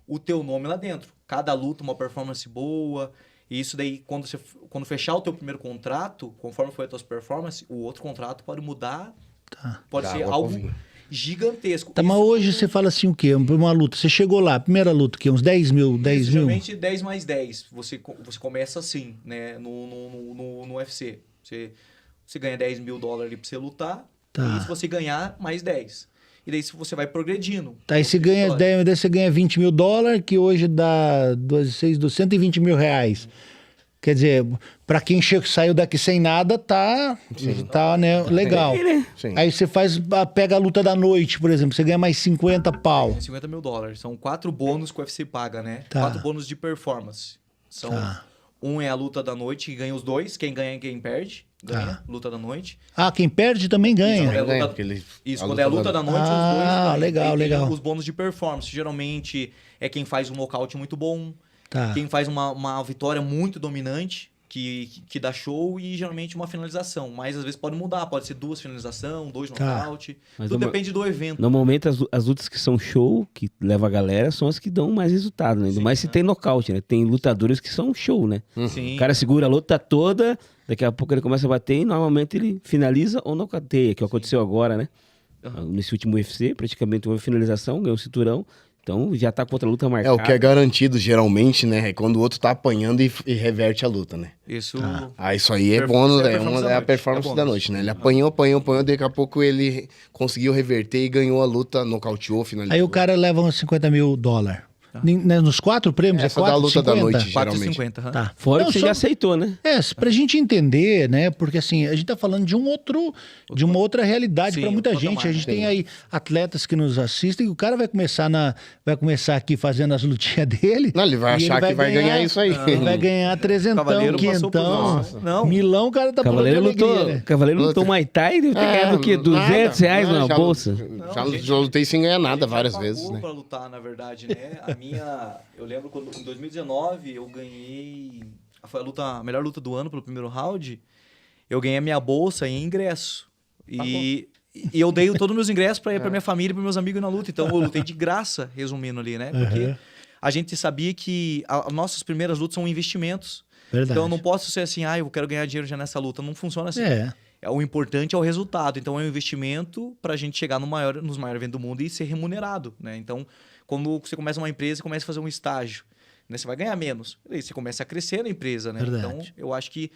o teu nome lá dentro. Cada luta, uma performance boa. E isso daí, quando fechar o teu primeiro contrato, conforme foi a tua performance, o outro contrato pode mudar. Tá. Pode Dá ser água algo pro vinho. Tá, gigantesco. mas Isso- hoje você fala assim o quê? Uma luta, você chegou lá, primeira luta, que uns 10 mil, 10 mil? Geralmente 10 mais 10. Você começa assim, né? No UFC. Você ganha $10 mil ali pra você lutar. Tá. E se você ganhar, mais 10. E daí você vai progredindo. Tá, aí você ganha, daí você ganha $20 mil, que hoje dá 120 mil reais. Quer dizer, pra quem saiu daqui sem nada, tá né, legal. Sim. Aí você pega a luta da noite, por exemplo, você ganha mais 50 pau. $50 mil. São 4 bônus que o UFC paga, né? Tá. 4 bônus de performance. São Tá. um é a luta da noite, que ganha os dois. Quem ganha e quem perde. Ganha, luta da noite. Ah, quem perde também ganha. Isso, Ganha, luta- porque ele- Isso, a quando é a luta da noite, os dois ganham. legal, Aí tem legal. os bônus de performance. Geralmente é quem faz um nocaute muito bom, Tá. quem faz uma vitória muito dominante, que dá show, e geralmente uma finalização. Mas às vezes pode mudar, pode ser 2 finalização, 2 Tá. nocaute. Mas Tudo uma- depende do evento. Normalmente as lutas que são show, que leva a galera, são as que dão mais resultado, né? Ainda Sim, mais se tem nocaute, né? Tem lutadores que são show, né? Sim. O cara segura a luta toda, daqui a pouco ele começa a bater e normalmente ele finaliza ou nocauteia, que aconteceu agora, né? Nesse último UFC, praticamente houve finalização, ganhou o cinturão. Então já tá contra a luta É, marcada. o que é garantido, geralmente, né? É quando o outro tá apanhando e reverte a luta, né? Isso. Ah, isso aí é Performance bônus, é a é performance da a noite, performance é da bônus. noite, né? Ele apanhou, daqui a pouco ele conseguiu reverter e ganhou a luta, nocauteou, finalizou. Aí o cara leva uns $50 mil. Nos 4 prêmios, Essa é da 4, luta da 50? noite. 4,50. aham. Tá. Fora Não, que você só- já aceitou, né? Pra gente entender, né? Porque assim, a gente tá falando de de uma outra realidade Sim, para muita outra gente. A marca. gente tem aí atletas que nos assistem e o cara vai começar aqui fazendo as lutinhas dele. Não, ele vai e achar que vai ganhar isso aí. Ele vai ganhar 300, Cavaleiro passou por 500. nós. Não. Milão, o cara tá Cavaleiro pulando de lutou, alegria, né? Cavaleiro lutou Muay Thai, deve ter ganhado o quê? R$200 numa já, bolsa? Já lutei sem ganhar nada várias Pagou vezes, né? pra lutar, na verdade, né? Eu lembro quando em 2019 eu ganhei, foi a melhor luta do ano pelo primeiro round. Eu ganhei a minha bolsa em ingresso. E eu dei todos os meus ingressos pra minha família e pros meus amigos na luta. Então eu lutei de graça, resumindo ali, né? Porque a gente sabia que as nossas primeiras lutas são investimentos. Verdade. Então eu não posso ser assim, eu quero ganhar dinheiro já nessa luta. Não funciona assim. O importante é o resultado. Então é um investimento pra gente chegar nos maiores eventos do mundo e ser remunerado, né? Então, quando você começa uma empresa, você começa a fazer um estágio, né? Você vai ganhar menos. Aí você começa a crescer na empresa, né? Verdade. Então, eu acho que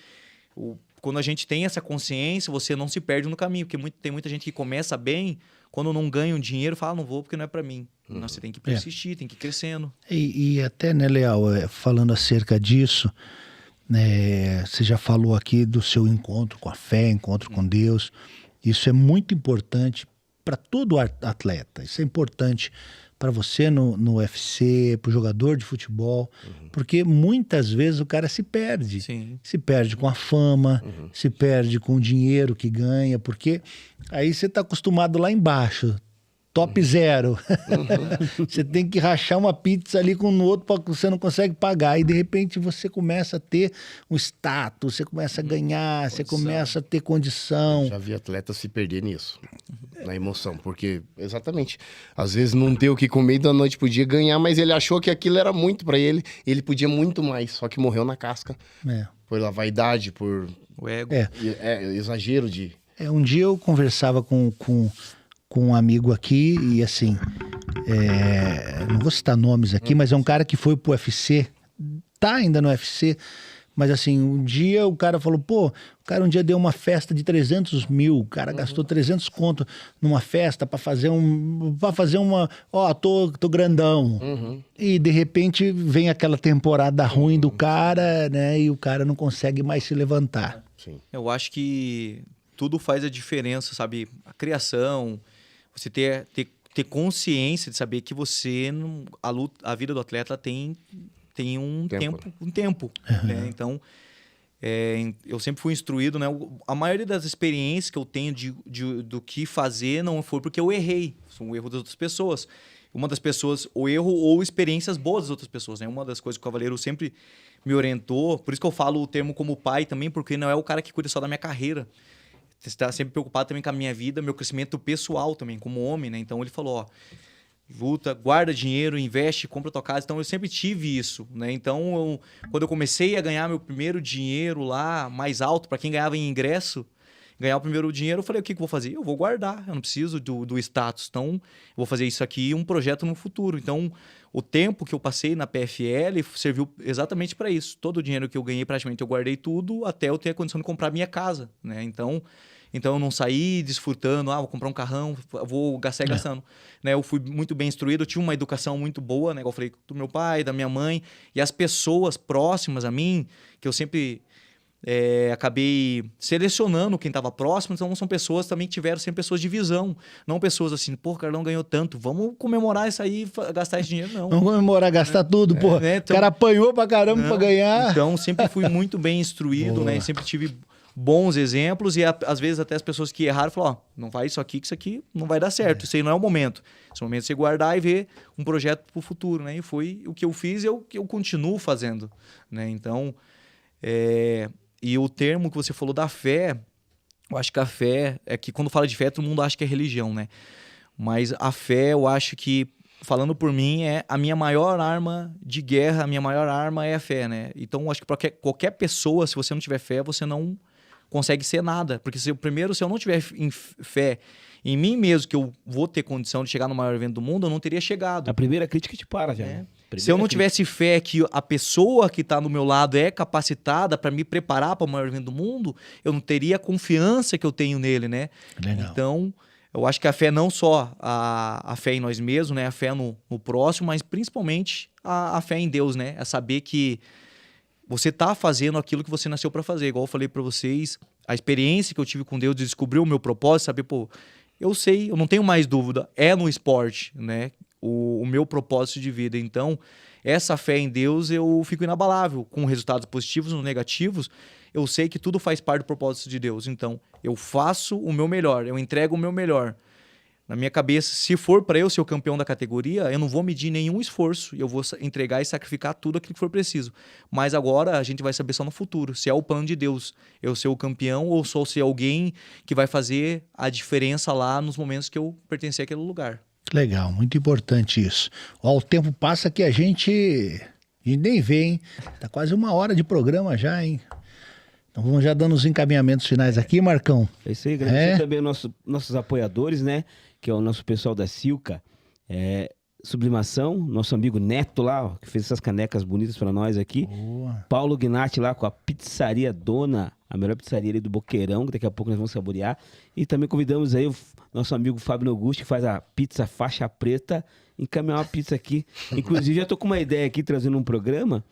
quando a gente tem essa consciência, você não se perde no caminho. Porque tem muita gente que começa bem, quando não ganha um dinheiro, fala, não vou porque não é pra mim. Não, você tem que persistir, tem que ir crescendo. E até, né, Leal, falando acerca disso, né, você já falou aqui do seu encontro com a fé, encontro com Deus. Isso é muito importante para todo atleta. Isso é importante para você no UFC, para o jogador de futebol, porque muitas vezes o cara se perde. Sim. Se perde com a fama, se perde com o dinheiro que ganha, porque aí você está acostumado lá embaixo. Top zero. Você tem que rachar uma pizza ali com o outro porque você não consegue pagar. E de repente você começa a ter um status, você começa a ganhar, você começa a ter condição. Já vi atletas se perder nisso, na emoção, porque, exatamente, às vezes não ter o que comer da noite podia ganhar, mas ele achou que aquilo era muito pra ele, ele podia muito mais, só que morreu na casca, É. por vaidade, por O ego. É. exagero de... Um dia eu conversava com com um amigo aqui e assim, não vou citar nomes aqui, mas é um cara que foi pro UFC, tá ainda no UFC, mas assim, um dia o cara falou, pô, o cara um dia deu uma festa de 300 mil, o cara gastou 300 conto numa festa pra fazer uma, tô grandão. E de repente vem aquela temporada ruim do cara, né, e o cara não consegue mais se levantar. Sim. Eu acho que tudo faz a diferença, sabe? A criação, você ter consciência de saber que você, a vida do atleta tem um tempo, né? Então, eu sempre fui instruído, né? A maioria das experiências que eu tenho do que fazer não foi porque eu errei, foi um erro das outras pessoas. Uma das pessoas, o erro ou experiências boas das outras pessoas, né? Uma das coisas que o Cavaleiro sempre me orientou, por isso que eu falo o termo como pai também, porque não é o cara que cuida só da minha carreira. Você está sempre preocupado também com a minha vida, meu crescimento pessoal também, como homem, né? Então ele falou, ó, luta, guarda dinheiro, investe, compra tua casa. Então eu sempre tive isso, né? Então quando eu comecei a ganhar meu primeiro dinheiro lá, mais alto, para quem ganhava em ingresso, ganhar o primeiro dinheiro, eu falei, o que eu vou fazer? Eu vou guardar, eu não preciso do status. Então, eu vou fazer isso aqui um projeto no futuro. Então, o tempo que eu passei na PFL serviu exatamente para isso. Todo o dinheiro que eu ganhei, praticamente, eu guardei tudo até eu ter a condição de comprar minha casa, né? Então eu não saí desfrutando, vou comprar um carrão, vou gastar gastando. Né? Eu fui muito bem instruído, eu tinha uma educação muito boa, né? Eu falei do meu pai, da minha mãe, e as pessoas próximas a mim, que eu sempre... acabei selecionando quem estava próximo, então são pessoas também que tiveram sempre pessoas de visão, não pessoas assim, pô, o Carlão ganhou tanto, vamos comemorar isso aí, gastar esse dinheiro, não. Vamos comemorar, gastar tudo, pô. Né? Então, o cara apanhou pra caramba pra ganhar. Então, sempre fui muito bem instruído, né? Sempre tive bons exemplos e às vezes até as pessoas que erraram falaram, não vai isso aqui, que isso aqui não vai dar certo, isso aí não é o momento. Esse momento é você guardar e ver um projeto pro futuro, né? E foi o que eu fiz e o que eu continuo fazendo, né? Então, e o termo que você falou da fé, eu acho que a fé, é que quando fala de fé, todo mundo acha que é religião, né? Mas a fé, eu acho que, falando por mim, é a minha maior arma de guerra, a minha maior arma é a fé, né? Então, eu acho que para qualquer pessoa, se você não tiver fé, você não consegue ser nada. Porque se eu não tiver fé em mim mesmo, que eu vou ter condição de chegar no maior evento do mundo, eu não teria chegado. A primeira crítica te para já. Né? Se eu não tivesse fé que a pessoa que está do meu lado é capacitada para me preparar para o maior evento do mundo, eu não teria a confiança que eu tenho nele, né? Legal. Então, eu acho que a fé não só a fé em nós mesmos, né? A fé no próximo, mas principalmente a fé em Deus, né? É saber que você está fazendo aquilo que você nasceu para fazer. Igual eu falei para vocês, a experiência que eu tive com Deus de descobrir o meu propósito, saber, pô, eu sei, eu não tenho mais dúvida, é no esporte, né? O meu propósito de vida. Então, essa fé em Deus, eu fico inabalável. Com resultados positivos ou negativos, eu sei que tudo faz parte do propósito de Deus. Então, eu faço o meu melhor, eu entrego o meu melhor. Na minha cabeça, se for para eu ser o campeão da categoria, eu não vou medir nenhum esforço. Eu vou entregar e sacrificar tudo aquilo que for preciso. Mas agora a gente vai saber só no futuro, se é o plano de Deus. Eu ser o campeão ou só ser alguém que vai fazer a diferença lá nos momentos que eu pertencer àquele lugar. Legal, muito importante isso. Ó, o tempo passa que a gente nem vê, hein? Tá quase 1 hora de programa já, hein? Então vamos já dando os encaminhamentos finais aqui, Marcão. É isso aí, agradecer também nossos apoiadores, né? Que é o nosso pessoal da Silca, Sublimação, nosso amigo Neto lá, ó, que fez essas canecas bonitas para nós aqui. Boa. Paulo Gnatti lá com a Pizzaria Dona, a melhor pizzaria ali do Boqueirão, que daqui a pouco nós vamos saborear. E também convidamos aí o nosso amigo Fábio Augusto, que faz a pizza faixa preta, encaminhar uma pizza aqui. Inclusive, já tô com uma ideia aqui, trazendo um programa,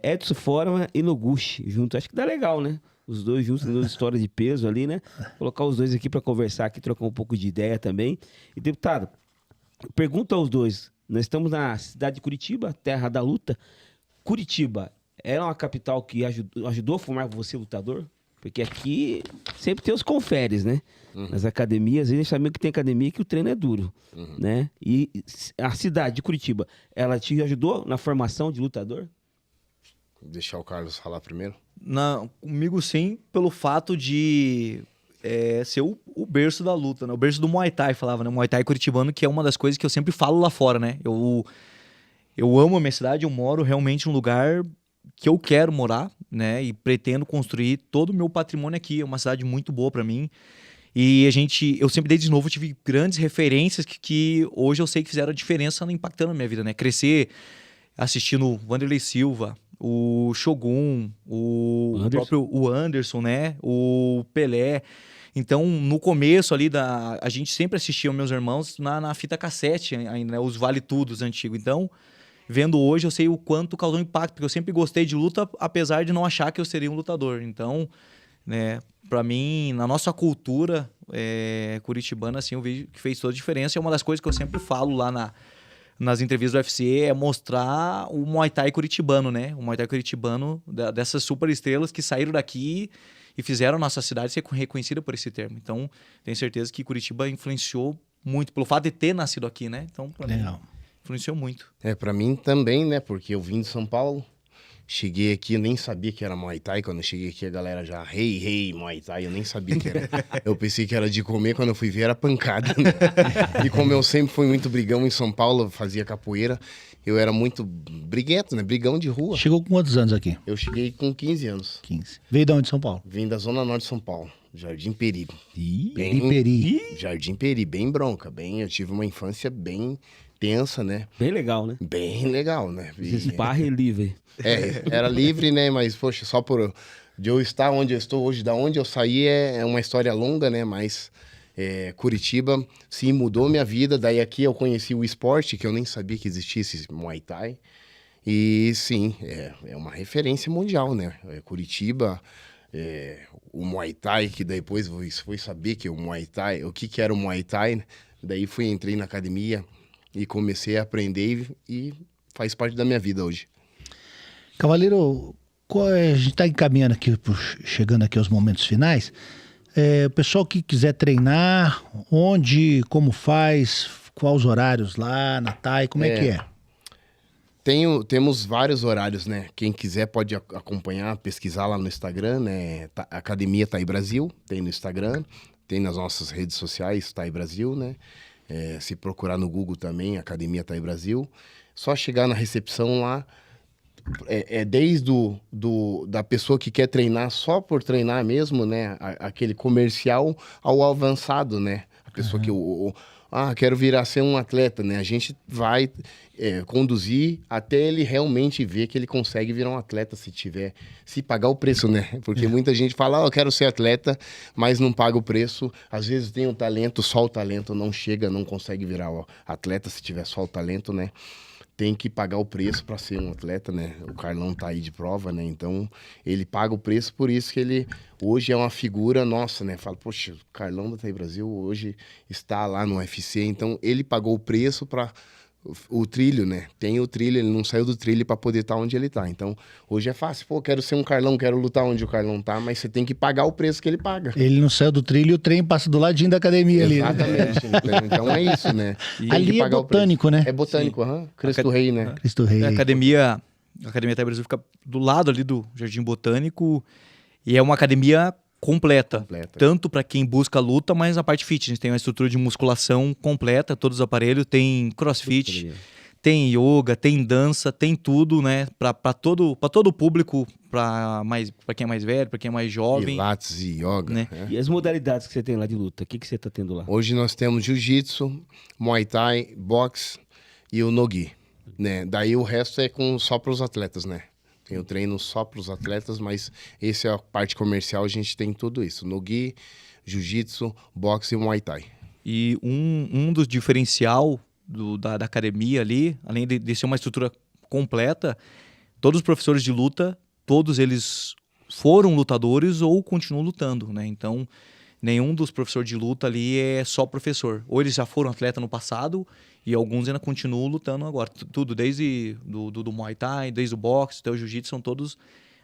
Edson Forma e Noguchi junto. Acho que dá legal, né? Os dois juntos, duas histórias de peso ali, né? Colocar os dois aqui para conversar aqui, trocar um pouco de ideia também. E, deputado, pergunta aos dois. Nós estamos na cidade de Curitiba, terra da luta. Curitiba era uma capital que ajudou a formar você lutador? Porque aqui sempre tem os conferes, né? Nas academias, a gente sabe que tem academia que o treino é duro, né? E a cidade de Curitiba, ela te ajudou na formação de lutador? Deixar o Carlos falar primeiro. Comigo sim, pelo fato de ser o berço da luta, né? O berço do Muay Thai, falava, né? O Muay Thai curitibano, que é uma das coisas que eu sempre falo lá fora, né? Eu amo a minha cidade, eu moro realmente num lugar que eu quero morar, né? E pretendo construir todo o meu patrimônio aqui. É uma cidade muito boa para mim. E eu sempre desde novo tive grandes referências que hoje eu sei que fizeram a diferença impactando a minha vida, né? Crescer assistindo o Wanderlei Silva, o Shogun, o próprio o Anderson, né? O Pelé. Então, no começo ali, a gente sempre assistia, meus irmãos, na fita cassete ainda, né? Os Vale Tudos antigos. Então, vendo hoje, eu sei o quanto causou impacto, porque eu sempre gostei de luta, apesar de não achar que eu seria um lutador. Então, né, para mim, na nossa cultura curitibana, assim, eu vejo que fez toda a diferença. É uma das coisas que eu sempre falo lá nas entrevistas do UFC, é mostrar o Muay Thai curitibano, né? O Muay Thai curitibano, dessas super estrelas que saíram daqui e fizeram a nossa cidade ser reconhecida por esse termo. Então, tenho certeza que Curitiba influenciou muito, pelo fato de ter nascido aqui, né? Então, pra mim, influenciou muito. Pra mim também, né? Porque eu vim de São Paulo, cheguei aqui, eu nem sabia que era Muay Thai. Quando eu cheguei aqui, a galera já, hey, Muay Thai, eu nem sabia que era. Eu pensei que era de comer, quando eu fui ver era pancada, né? E como eu sempre fui muito brigão em São Paulo, fazia capoeira, eu era muito briguento, né? Brigão de rua. Chegou com quantos anos aqui? Eu cheguei com 15 anos. 15. Veio de onde, de São Paulo? Vim da Zona Norte de São Paulo, Jardim Peri. Jardim Peri, bem bronca, eu tive uma infância bem tensa, né? Bem legal, né? Bem legal, né? Esparre livre. Era livre, né? Mas, poxa, só de eu estar onde eu estou hoje, da onde eu saí, é uma história longa, né? Mas Curitiba, sim, mudou minha vida. Daí aqui eu conheci o esporte, que eu nem sabia que existisse esse Muay Thai. E, sim, é uma referência mundial, né? Curitiba, o Muay Thai, que depois foi saber que o Muay Thai, o que era o Muay Thai, né? Daí entrei na academia e comecei a aprender e faz parte da minha vida hoje. Cavaleiro, a gente está encaminhando aqui, chegando aqui aos momentos finais. O pessoal que quiser treinar, onde, como faz, quais os horários lá na TAI, como é que é? Temos vários horários, né? Quem quiser pode acompanhar, pesquisar lá no Instagram, né? Academia TAI Brasil, tem no Instagram, tem nas nossas redes sociais, TAI Brasil, né? Se procurar no Google também, Academia TAI Brasil, só chegar na recepção lá, desde da pessoa que quer treinar só por treinar mesmo, né? Aquele comercial ao avançado, né? A pessoa que quero vir a ser um atleta, né? A gente vai conduzir até ele realmente ver que ele consegue virar um atleta se pagar o preço, né? Porque muita gente fala, eu quero ser atleta, mas não paga o preço. Às vezes tem o talento, só o talento não chega, não consegue virar atleta se tiver só o talento, né? Tem que pagar o preço para ser um atleta, né? O Carlão tá aí de prova, né? Então, ele paga o preço, por isso que ele hoje é uma figura nossa, né? Fala, poxa, o Carlão da TAI Brasil hoje está lá no UFC, então ele pagou o preço para o trilho, né? Tem o trilho, ele não saiu do trilho para poder estar onde ele tá. Então, hoje é fácil. Pô, quero ser um Carlão, quero lutar onde o Carlão tá, mas você tem que pagar o preço que ele paga. Ele não saiu do trilho e o trem passa do ladinho da academia ali. Exatamente. Então é isso, né? Ali é botânico, né? É botânico, Cristo Rei, né? Cristo Rei. A Academia TAI Brasil fica do lado ali do Jardim Botânico e é uma academia completa. Tanto para quem busca luta, mas a parte fitness. Tem uma estrutura de musculação completa, todos os aparelhos, tem crossfit, tem yoga, tem dança, tem tudo, né? Para todo o público, para quem é mais velho, para quem é mais jovem. Pilates e yoga. Né? E as modalidades que você tem lá de luta? O que você tá tendo lá? Hoje nós temos jiu-jitsu, Muay Thai, boxe e o no-gi, né? Daí o resto é só para os atletas, né? Tem o treino só para os atletas, mas essa é a parte comercial, a gente tem tudo isso. No-gi, jiu-jitsu, boxe e Muay Thai. E um dos diferencial da academia ali, além de ser uma estrutura completa, todos os professores de luta, todos eles foram lutadores ou continuam lutando, né? Então, nenhum dos professores de luta ali é só professor. Ou eles já foram atleta no passado e alguns ainda continuam lutando agora. Tudo, desde do Muay Thai, desde o boxe, até o Jiu-Jitsu, são todos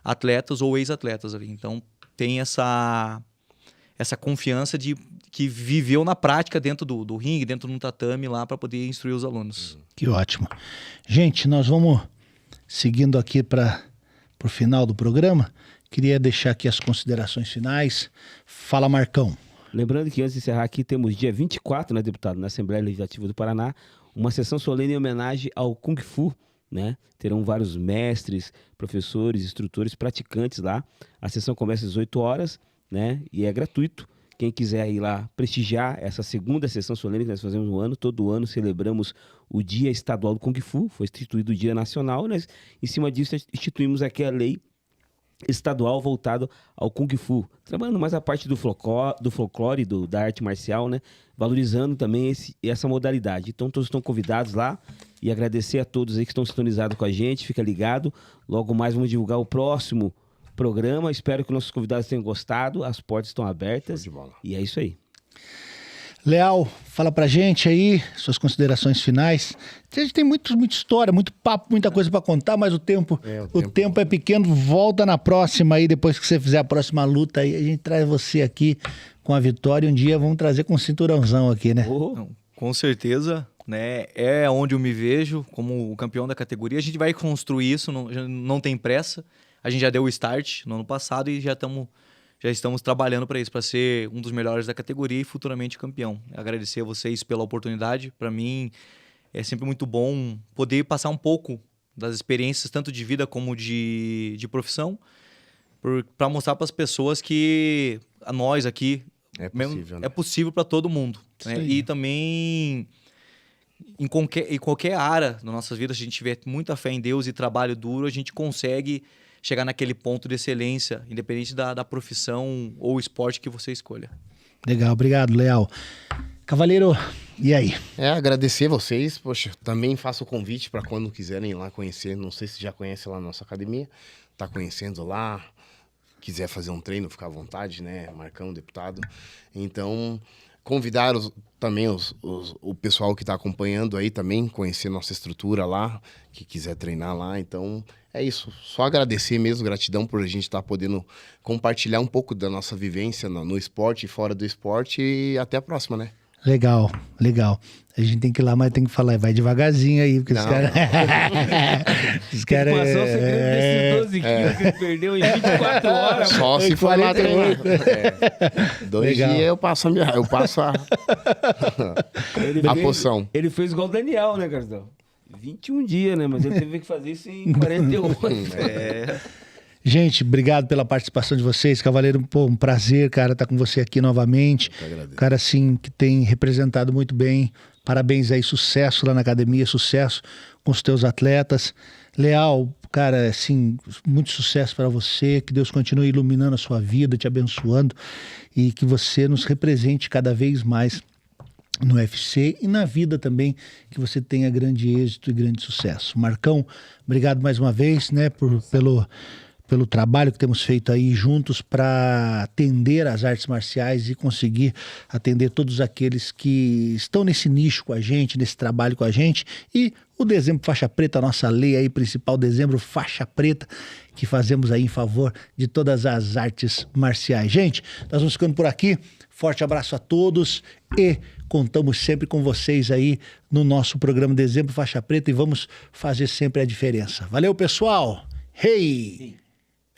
atletas ou ex-atletas ali. Então, tem essa confiança de que viveu na prática dentro do ringue, dentro de um tatame lá para poder instruir os alunos. Que ótimo. Gente, nós vamos seguindo aqui para o final do programa. Queria deixar aqui as considerações finais. Fala, Marcão. Lembrando que antes de encerrar aqui, temos dia 24, né, deputado, na Assembleia Legislativa do Paraná, uma sessão solene em homenagem ao Kung Fu, né? Terão vários mestres, professores, instrutores, praticantes lá. A sessão começa às 18 horas, né? E é gratuito. Quem quiser ir lá prestigiar essa segunda sessão solene que nós fazemos no ano, todo ano celebramos o Dia Estadual do Kung Fu, foi instituído o Dia Nacional, nós, em cima disso, instituímos aqui a lei estadual voltado ao Kung Fu, trabalhando mais a parte do folclore, da arte marcial, né? Valorizando também essa modalidade. Então todos estão convidados lá e agradecer a todos aí que estão sintonizados com a gente, fica ligado, logo mais vamos divulgar o próximo programa, espero que nossos convidados tenham gostado, as portas estão abertas e é isso aí. Leal, fala pra gente aí, suas considerações finais. A gente tem muita história, muito papo, muita coisa pra contar, mas o tempo é pequeno. Volta na próxima aí, depois que você fizer a próxima luta aí, a gente traz você aqui com a vitória. Um dia vamos trazer com um cinturãozão aqui, né? Não, com certeza, né? É onde eu me vejo como o campeão da categoria. A gente vai construir isso, não tem pressa. A gente já deu o start no ano passado e já estamos trabalhando para isso, para ser um dos melhores da categoria e futuramente campeão. Agradecer a vocês pela oportunidade. Para mim é sempre muito bom poder passar um pouco das experiências, tanto de vida como de profissão, para mostrar para as pessoas que a nós aqui é possível para todo mundo. Né? E também em qualquer área da nossa vida, se a gente tiver muita fé em Deus e trabalho duro, a gente consegue chegar naquele ponto de excelência, independente da profissão ou esporte que você escolha. Legal, obrigado, Leal. Cavaleiro, e aí? Agradecer vocês, poxa, também faço o convite para quando quiserem ir lá conhecer, não sei se já conhece lá a nossa academia, tá conhecendo lá, quiser fazer um treino, ficar à vontade, né, Marcão, deputado. Então, convidar também o pessoal que está acompanhando aí também, conhecer nossa estrutura lá, que quiser treinar lá. Então, é isso. Só agradecer mesmo, gratidão por a gente estar podendo compartilhar um pouco da nossa vivência no esporte e fora do esporte. E até a próxima, né? Legal, legal. A gente tem que ir lá, mas tem que falar, vai devagarzinho aí, porque os caras... Os caras... Passou o segredo desses 12 quilos que ele perdeu em 24 horas. Só se for lá treinar. 2 dias eu passo a poção. Ele fez igual o Daniel, né, Gardão? 21 dias, né? Mas ele teve que fazer isso em 48. Gente, obrigado pela participação de vocês. Cavaleiro, pô, um prazer, cara, estar com você aqui novamente. Cara, assim, que tem representado muito bem. Parabéns aí, sucesso lá na academia, sucesso com os teus atletas. Leal, cara, assim, muito sucesso para você. Que Deus continue iluminando a sua vida, te abençoando. E que você nos represente cada vez mais no UFC e na vida também, que você tenha grande êxito e grande sucesso. Marcão, obrigado mais uma vez, né, pelo trabalho que temos feito aí juntos para atender as artes marciais e conseguir atender todos aqueles que estão nesse nicho com a gente, nesse trabalho com a gente. E o Dezembro Faixa Preta, a nossa lei aí principal, Dezembro Faixa Preta, que fazemos aí em favor de todas as artes marciais. Gente, nós vamos ficando por aqui. Forte abraço a todos e contamos sempre com vocês aí no nosso programa Dezembro Faixa Preta e vamos fazer sempre a diferença. Valeu, pessoal! Hey!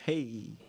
Hey!